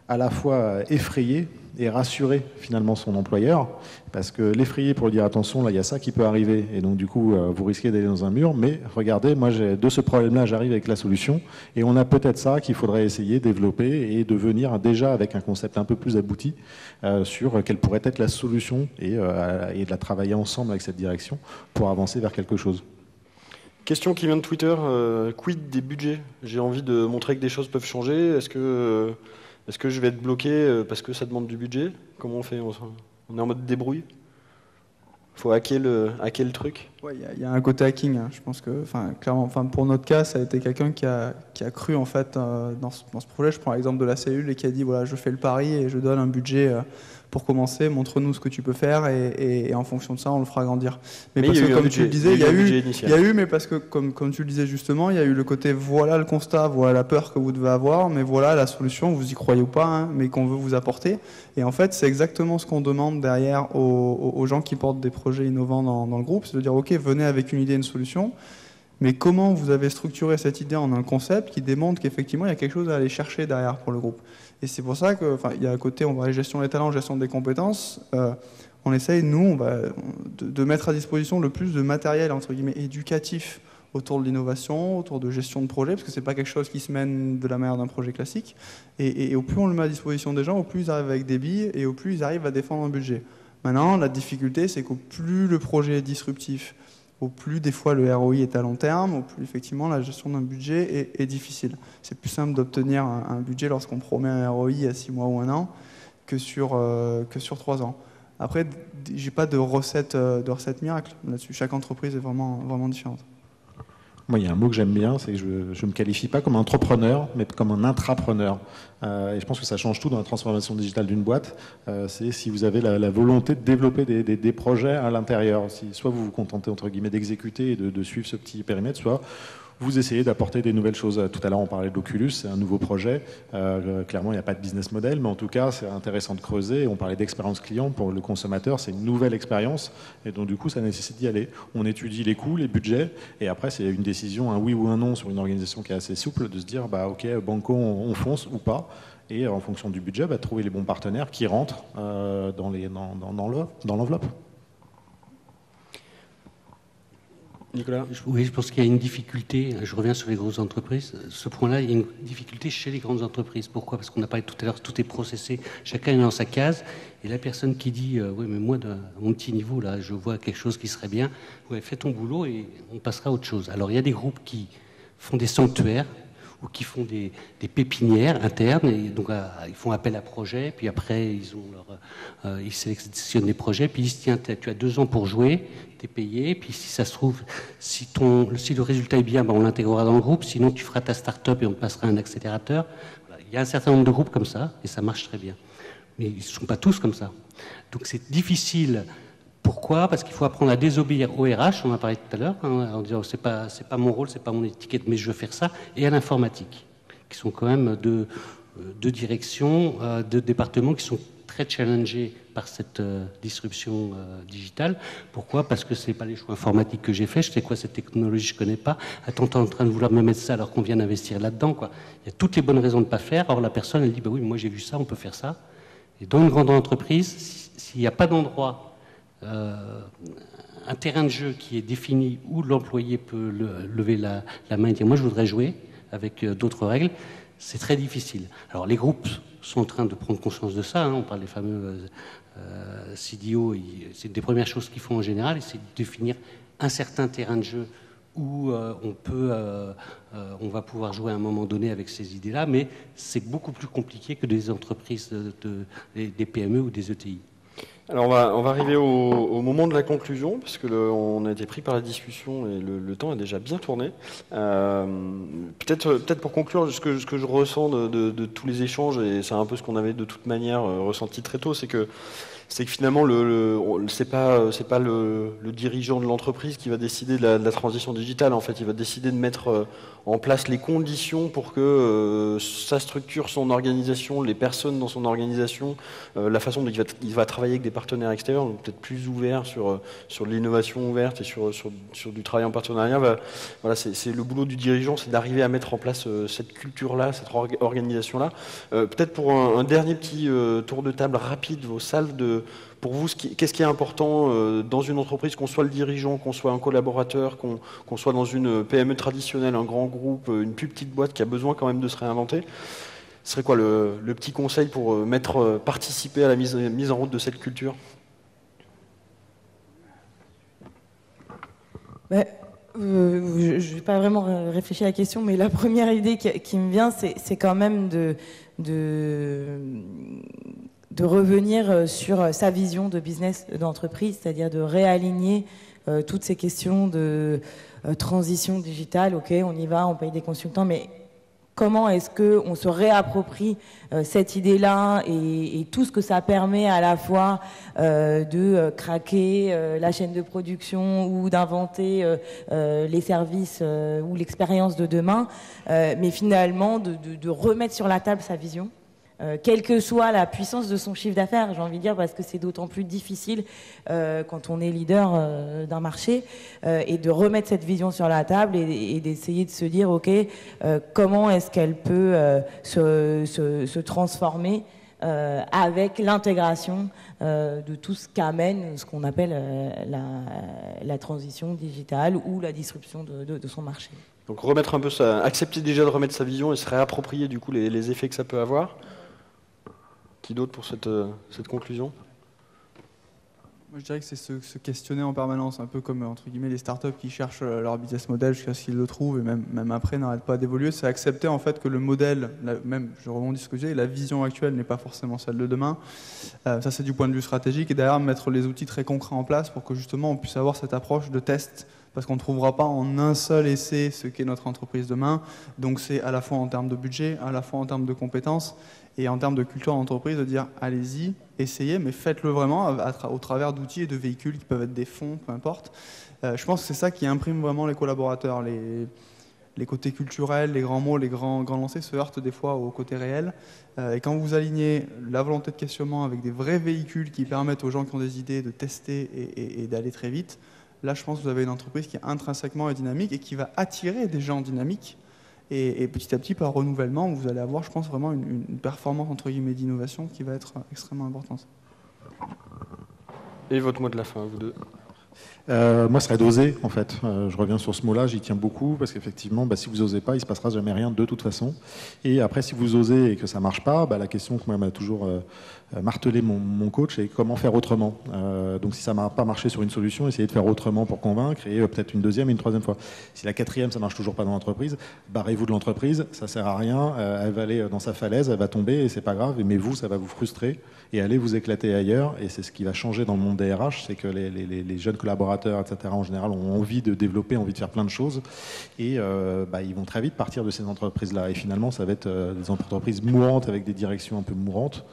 à la fois effrayer et rassurer finalement son employeur, parce que l'effrayer pour lui dire attention, là il y a ça qui peut arriver, et donc du coup vous risquez d'aller dans un mur, mais regardez, moi de ce problème-là j'arrive avec la solution, et on a peut-être ça qu'il faudrait essayer, développer, et de venir déjà avec un concept un peu plus abouti sur quelle pourrait être la solution, et de la travailler ensemble avec cette direction pour avancer vers quelque chose. Question qui vient de Twitter, quid des budgets? J'ai envie de montrer que des choses peuvent changer, est-ce que je vais être bloqué parce que ça demande du budget? Comment on fait? On est en mode débrouille? Faut hacker le truc? Ouais, il y a un côté hacking. Hein. Je pense que, clairement, pour notre cas, ça a été quelqu'un qui a cru en fait dans ce projet. Je prends l'exemple de la cellule et qui a dit voilà, je fais le pari et je donne un budget pour commencer. Montre-nous ce que tu peux faire et en fonction de ça, on le fera grandir. Mais parce que comme tu le disais, il y a eu, mais parce que comme tu le disais justement, il y a eu le côté voilà le constat, voilà la peur que vous devez avoir, mais voilà la solution, vous y croyez ou pas, hein, mais qu'on veut vous apporter. Et en fait, c'est exactement ce qu'on demande derrière aux gens qui portent des projets innovants dans le groupe, c'est de dire ok, venez avec une idée, une solution, mais comment vous avez structuré cette idée en un concept qui démontre qu'effectivement il y a quelque chose à aller chercher derrière pour le groupe. Et c'est pour ça qu'il y a à côté, on va aller gestion des talents, gestion des compétences, on essaye, nous, de mettre à disposition le plus de matériel entre guillemets éducatif autour de l'innovation, autour de gestion de projet, parce que c'est pas quelque chose qui se mène de la manière d'un projet classique. Et au plus on le met à disposition des gens, au plus ils arrivent avec des billes et au plus ils arrivent à défendre un budget. Maintenant, la difficulté, c'est qu'au plus le projet est disruptif, au plus des fois le ROI est à long terme, au plus effectivement la gestion d'un budget est difficile. C'est plus simple d'obtenir un budget lorsqu'on promet un ROI à 6 mois ou 1 an que sur 3 ans. Après, j'ai pas de recette miracle là-dessus. Chaque entreprise est vraiment différente. Moi, il y a un mot que j'aime bien, c'est que je ne me qualifie pas comme un entrepreneur, mais comme un intrapreneur. Et je pense que ça change tout dans la transformation digitale d'une boîte. C'est si vous avez la volonté de développer des projets à l'intérieur. Soit vous vous contentez, entre guillemets, d'exécuter et de suivre ce petit périmètre, soit vous essayez d'apporter des nouvelles choses. Tout à l'heure, on parlait de l'Oculus, c'est un nouveau projet. Clairement, il n'y a pas de business model, mais en tout cas, c'est intéressant de creuser. On parlait d'expérience client pour le consommateur, c'est une nouvelle expérience. Et donc, du coup, ça nécessite d'y aller. On étudie les coûts, les budgets, et après, c'est une décision, un oui ou un non sur une organisation qui est assez souple, de se dire, bah, OK, banco, on fonce ou pas. Et en fonction du budget, bah, trouver les bons partenaires qui rentrent dans l'enveloppe. Nicolas ? Oui, je pense qu'il y a une difficulté, je reviens sur les grosses entreprises, ce point-là, il y a une difficulté chez les grandes entreprises. Pourquoi ? Parce qu'on a parlé tout à l'heure, tout est processé, chacun est dans sa case, et la personne qui dit « oui, mais moi, à mon petit niveau, là, je vois quelque chose qui serait bien, ouais, fais ton boulot et on passera à autre chose ». Alors, il y a des groupes qui font des sanctuaires, ou qui font des pépinières internes, et donc ils font appel à projets, puis après ils sélectionnent des projets, puis ils disent tiens, tu as 2 ans pour jouer, tu es payé, puis si ça se trouve, si le résultat est bien, ben, on l'intégrera dans le groupe, sinon tu feras ta start-up et on te passera un accélérateur. Voilà. Il y a un certain nombre de groupes comme ça, et ça marche très bien. Mais ils ne sont pas tous comme ça. Donc c'est difficile. Pourquoi ? Parce qu'il faut apprendre à désobéir au RH, on en a parlé tout à l'heure, en disant c'est pas mon rôle, c'est pas mon étiquette, mais je veux faire ça, et à l'informatique, qui sont quand même deux directions, deux départements qui sont très challengés par cette disruption digitale. Pourquoi ? Parce que c'est pas les choix informatiques que j'ai faits, je sais quoi cette technologie, je connais pas. Attends, t'es en train de vouloir me mettre ça alors qu'on vient d'investir là-dedans, quoi. Il y a toutes les bonnes raisons de pas faire. Or la personne elle dit bah oui, moi j'ai vu ça, on peut faire ça. Et dans une grande entreprise, s'il n'y a pas d'endroit un terrain de jeu qui est défini où l'employé peut lever la main et dire moi je voudrais jouer avec d'autres règles, c'est très difficile. Alors les groupes sont en train de prendre conscience de ça, on parle des fameux CDO, c'est une des premières choses qu'ils font en général, c'est de définir un certain terrain de jeu où on va pouvoir jouer à un moment donné avec ces idées-là, mais c'est beaucoup plus compliqué que des entreprises, des PME ou des ETI. Alors on va arriver au moment de la conclusion, parce que on a été pris par la discussion et le temps a déjà bien tourné. Peut-être pour conclure, ce que je ressens de tous les échanges, et c'est un peu ce qu'on avait de toute manière ressenti très tôt, c'est que finalement c'est pas le dirigeant de l'entreprise qui va décider de la transition digitale. En fait, il va décider de mettre en place les conditions pour que sa structure, son organisation, les personnes dans son organisation, la façon dont il va travailler avec des partenaires extérieurs, donc peut-être plus ouverts sur l'innovation ouverte et sur du travail en partenariat. Voilà, c'est le boulot du dirigeant, c'est d'arriver à mettre en place cette culture-là, cette organisation-là. Peut-être pour un dernier petit tour de table rapide, vos salles pour vous, qu'est-ce qui est important dans une entreprise, qu'on soit le dirigeant, qu'on soit un collaborateur, qu'on soit dans une PME traditionnelle, un grand groupe, une plus petite boîte qui a besoin quand même de se réinventer? Ce serait quoi le petit conseil pour participer à la mise en route de cette culture? Je n'ai pas vraiment réfléchi à la question, mais la première idée qui me vient, c'est quand même de revenir sur sa vision de business d'entreprise, c'est-à-dire de réaligner toutes ces questions de transition digitale. Ok, on y va, on paye des consultants, mais comment est-ce qu'on se réapproprie cette idée-là et tout ce que ça permet à la fois de craquer la chaîne de production ou d'inventer les services ou l'expérience de demain, mais finalement de remettre sur la table sa vision. Quelle que soit la puissance de son chiffre d'affaires, j'ai envie de dire, parce que c'est d'autant plus difficile quand on est leader d'un marché, et de remettre cette vision sur la table et d'essayer de se dire, ok, comment est-ce qu'elle peut se transformer avec l'intégration de tout ce qu'amène ce qu'on appelle la transition digitale ou la disruption de son marché. Donc remettre un peu accepter déjà de remettre sa vision et se réapproprier du coup les effets que ça peut avoir. Qui d'autre pour cette conclusion? Moi, je dirais que c'est se questionner en permanence, un peu comme entre guillemets les startups qui cherchent leur business model jusqu'à ce qu'ils le trouvent et même après n'arrêtent pas d'évoluer. C'est accepter en fait que le modèle, même je rebondis sur ce que j'ai, la vision actuelle n'est pas forcément celle de demain. Ça c'est du point de vue stratégique et derrière mettre les outils très concrets en place pour que justement on puisse avoir cette approche de test. Parce qu'on ne trouvera pas en un seul essai ce qu'est notre entreprise demain. Donc c'est à la fois en termes de budget, à la fois en termes de compétences et en termes de culture d'entreprise de dire allez-y, essayez, mais faites-le vraiment au travers d'outils et de véhicules qui peuvent être des fonds, peu importe. Je pense que c'est ça qui imprime vraiment les collaborateurs. Les côtés culturels, les grands mots, les grands lancers se heurtent des fois au côté réel. Et quand vous alignez la volonté de questionnement avec des vrais véhicules qui permettent aux gens qui ont des idées de tester et d'aller très vite, là, je pense que vous avez une entreprise qui intrinsèquement est dynamique et qui va attirer des gens dynamiques. Et petit à petit, par renouvellement, vous allez avoir, je pense, vraiment une performance entre guillemets d'innovation qui va être extrêmement importante. Et votre mot de la fin, vous deux? Moi, ce serait d'oser, en fait. Je reviens sur ce mot-là, j'y tiens beaucoup, parce qu'effectivement, si vous n'osez pas, il ne se passera jamais rien de toute façon. Et après, si vous osez et que ça ne marche pas, la question que moi m'a toujours martelé mon coach, c'est comment faire autrement. Donc si ça n'a pas marché sur une solution, essayez de faire autrement pour convaincre, et peut-être une deuxième et une troisième fois. Si la quatrième, ça ne marche toujours pas dans l'entreprise, barrez-vous de l'entreprise, ça ne sert à rien, elle va aller dans sa falaise, elle va tomber, et c'est pas grave, mais vous, ça va vous frustrer, et allez vous éclater ailleurs, et c'est ce qui va changer dans le monde des RH, c'est que les jeunes collaborateurs, etc., en général, ont envie de développer, envie de faire plein de choses, et ils vont très vite partir de ces entreprises-là. Et finalement, ça va être des entreprises mourantes avec des directions un peu mourantes.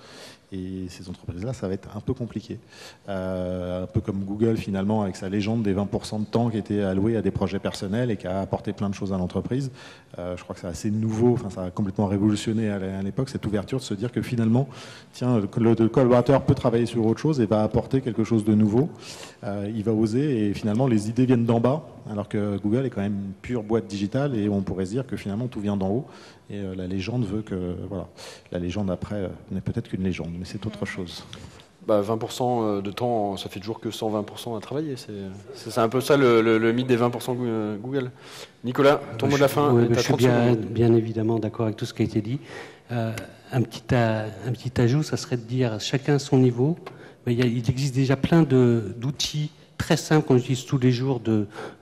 Et ces entreprises-là, ça va être un peu compliqué. Un peu comme Google, finalement, avec sa légende des 20% de temps qui était alloué à des projets personnels et qui a apporté plein de choses à l'entreprise. Je crois que c'est assez nouveau, ça a complètement révolutionné à l'époque, cette ouverture de se dire que finalement, tiens, le collaborateur peut travailler sur autre chose et va apporter quelque chose de nouveau. Il va oser et finalement, les idées viennent d'en bas, alors que Google est quand même une pure boîte digitale et on pourrait se dire que finalement, tout vient d'en haut. Et la légende veut que, voilà, la légende après n'est peut-être qu'une légende, mais c'est autre chose. 20% de temps, ça fait toujours que 120% à travailler. C'est un peu ça le mythe des 20% Google. Nicolas, ton mot de la fin. Je suis bien évidemment d'accord avec tout ce qui a été dit. Un petit ajout, ça serait de dire chacun à son niveau. Mais il existe déjà plein d'outils très simples qu'on utilise tous les jours,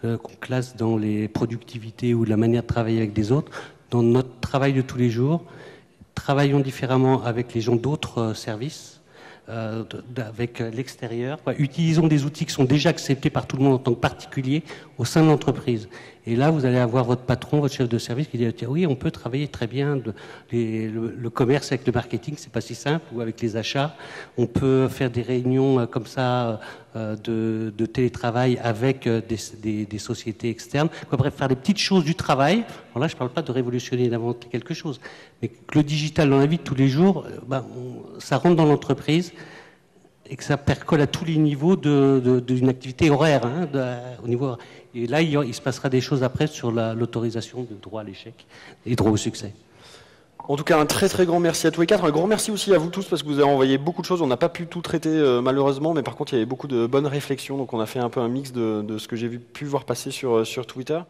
qu'on classe dans les productivités ou la manière de travailler avec des autres. Dans notre travail de tous les jours, travaillons différemment avec les gens d'autres services, avec l'extérieur. Utilisons des outils qui sont déjà acceptés par tout le monde en tant que particulier au sein de l'entreprise. Et là, vous allez avoir votre patron, votre chef de service qui dit « Oui, on peut travailler très bien le commerce avec le marketing, c'est pas si simple, ou avec les achats. On peut faire des réunions comme ça de télétravail avec des sociétés externes. Bref, faire des petites choses du travail. Alors là, je ne parle pas de révolutionner, d'inventer quelque chose. Mais que le digital dans la vie de tous les jours, ça rentre dans l'entreprise et que ça percole à tous les niveaux d'une activité horaire. Au niveau, et là, il se passera des choses après sur l'autorisation de droit à l'échec et droit au succès. En tout cas, un très très grand merci à tous les quatre. Un grand merci aussi à vous tous parce que vous avez envoyé beaucoup de choses. On n'a pas pu tout traiter malheureusement, mais par contre, il y avait beaucoup de bonnes réflexions. Donc on a fait un peu un mix de ce que j'ai pu voir passer sur Twitter.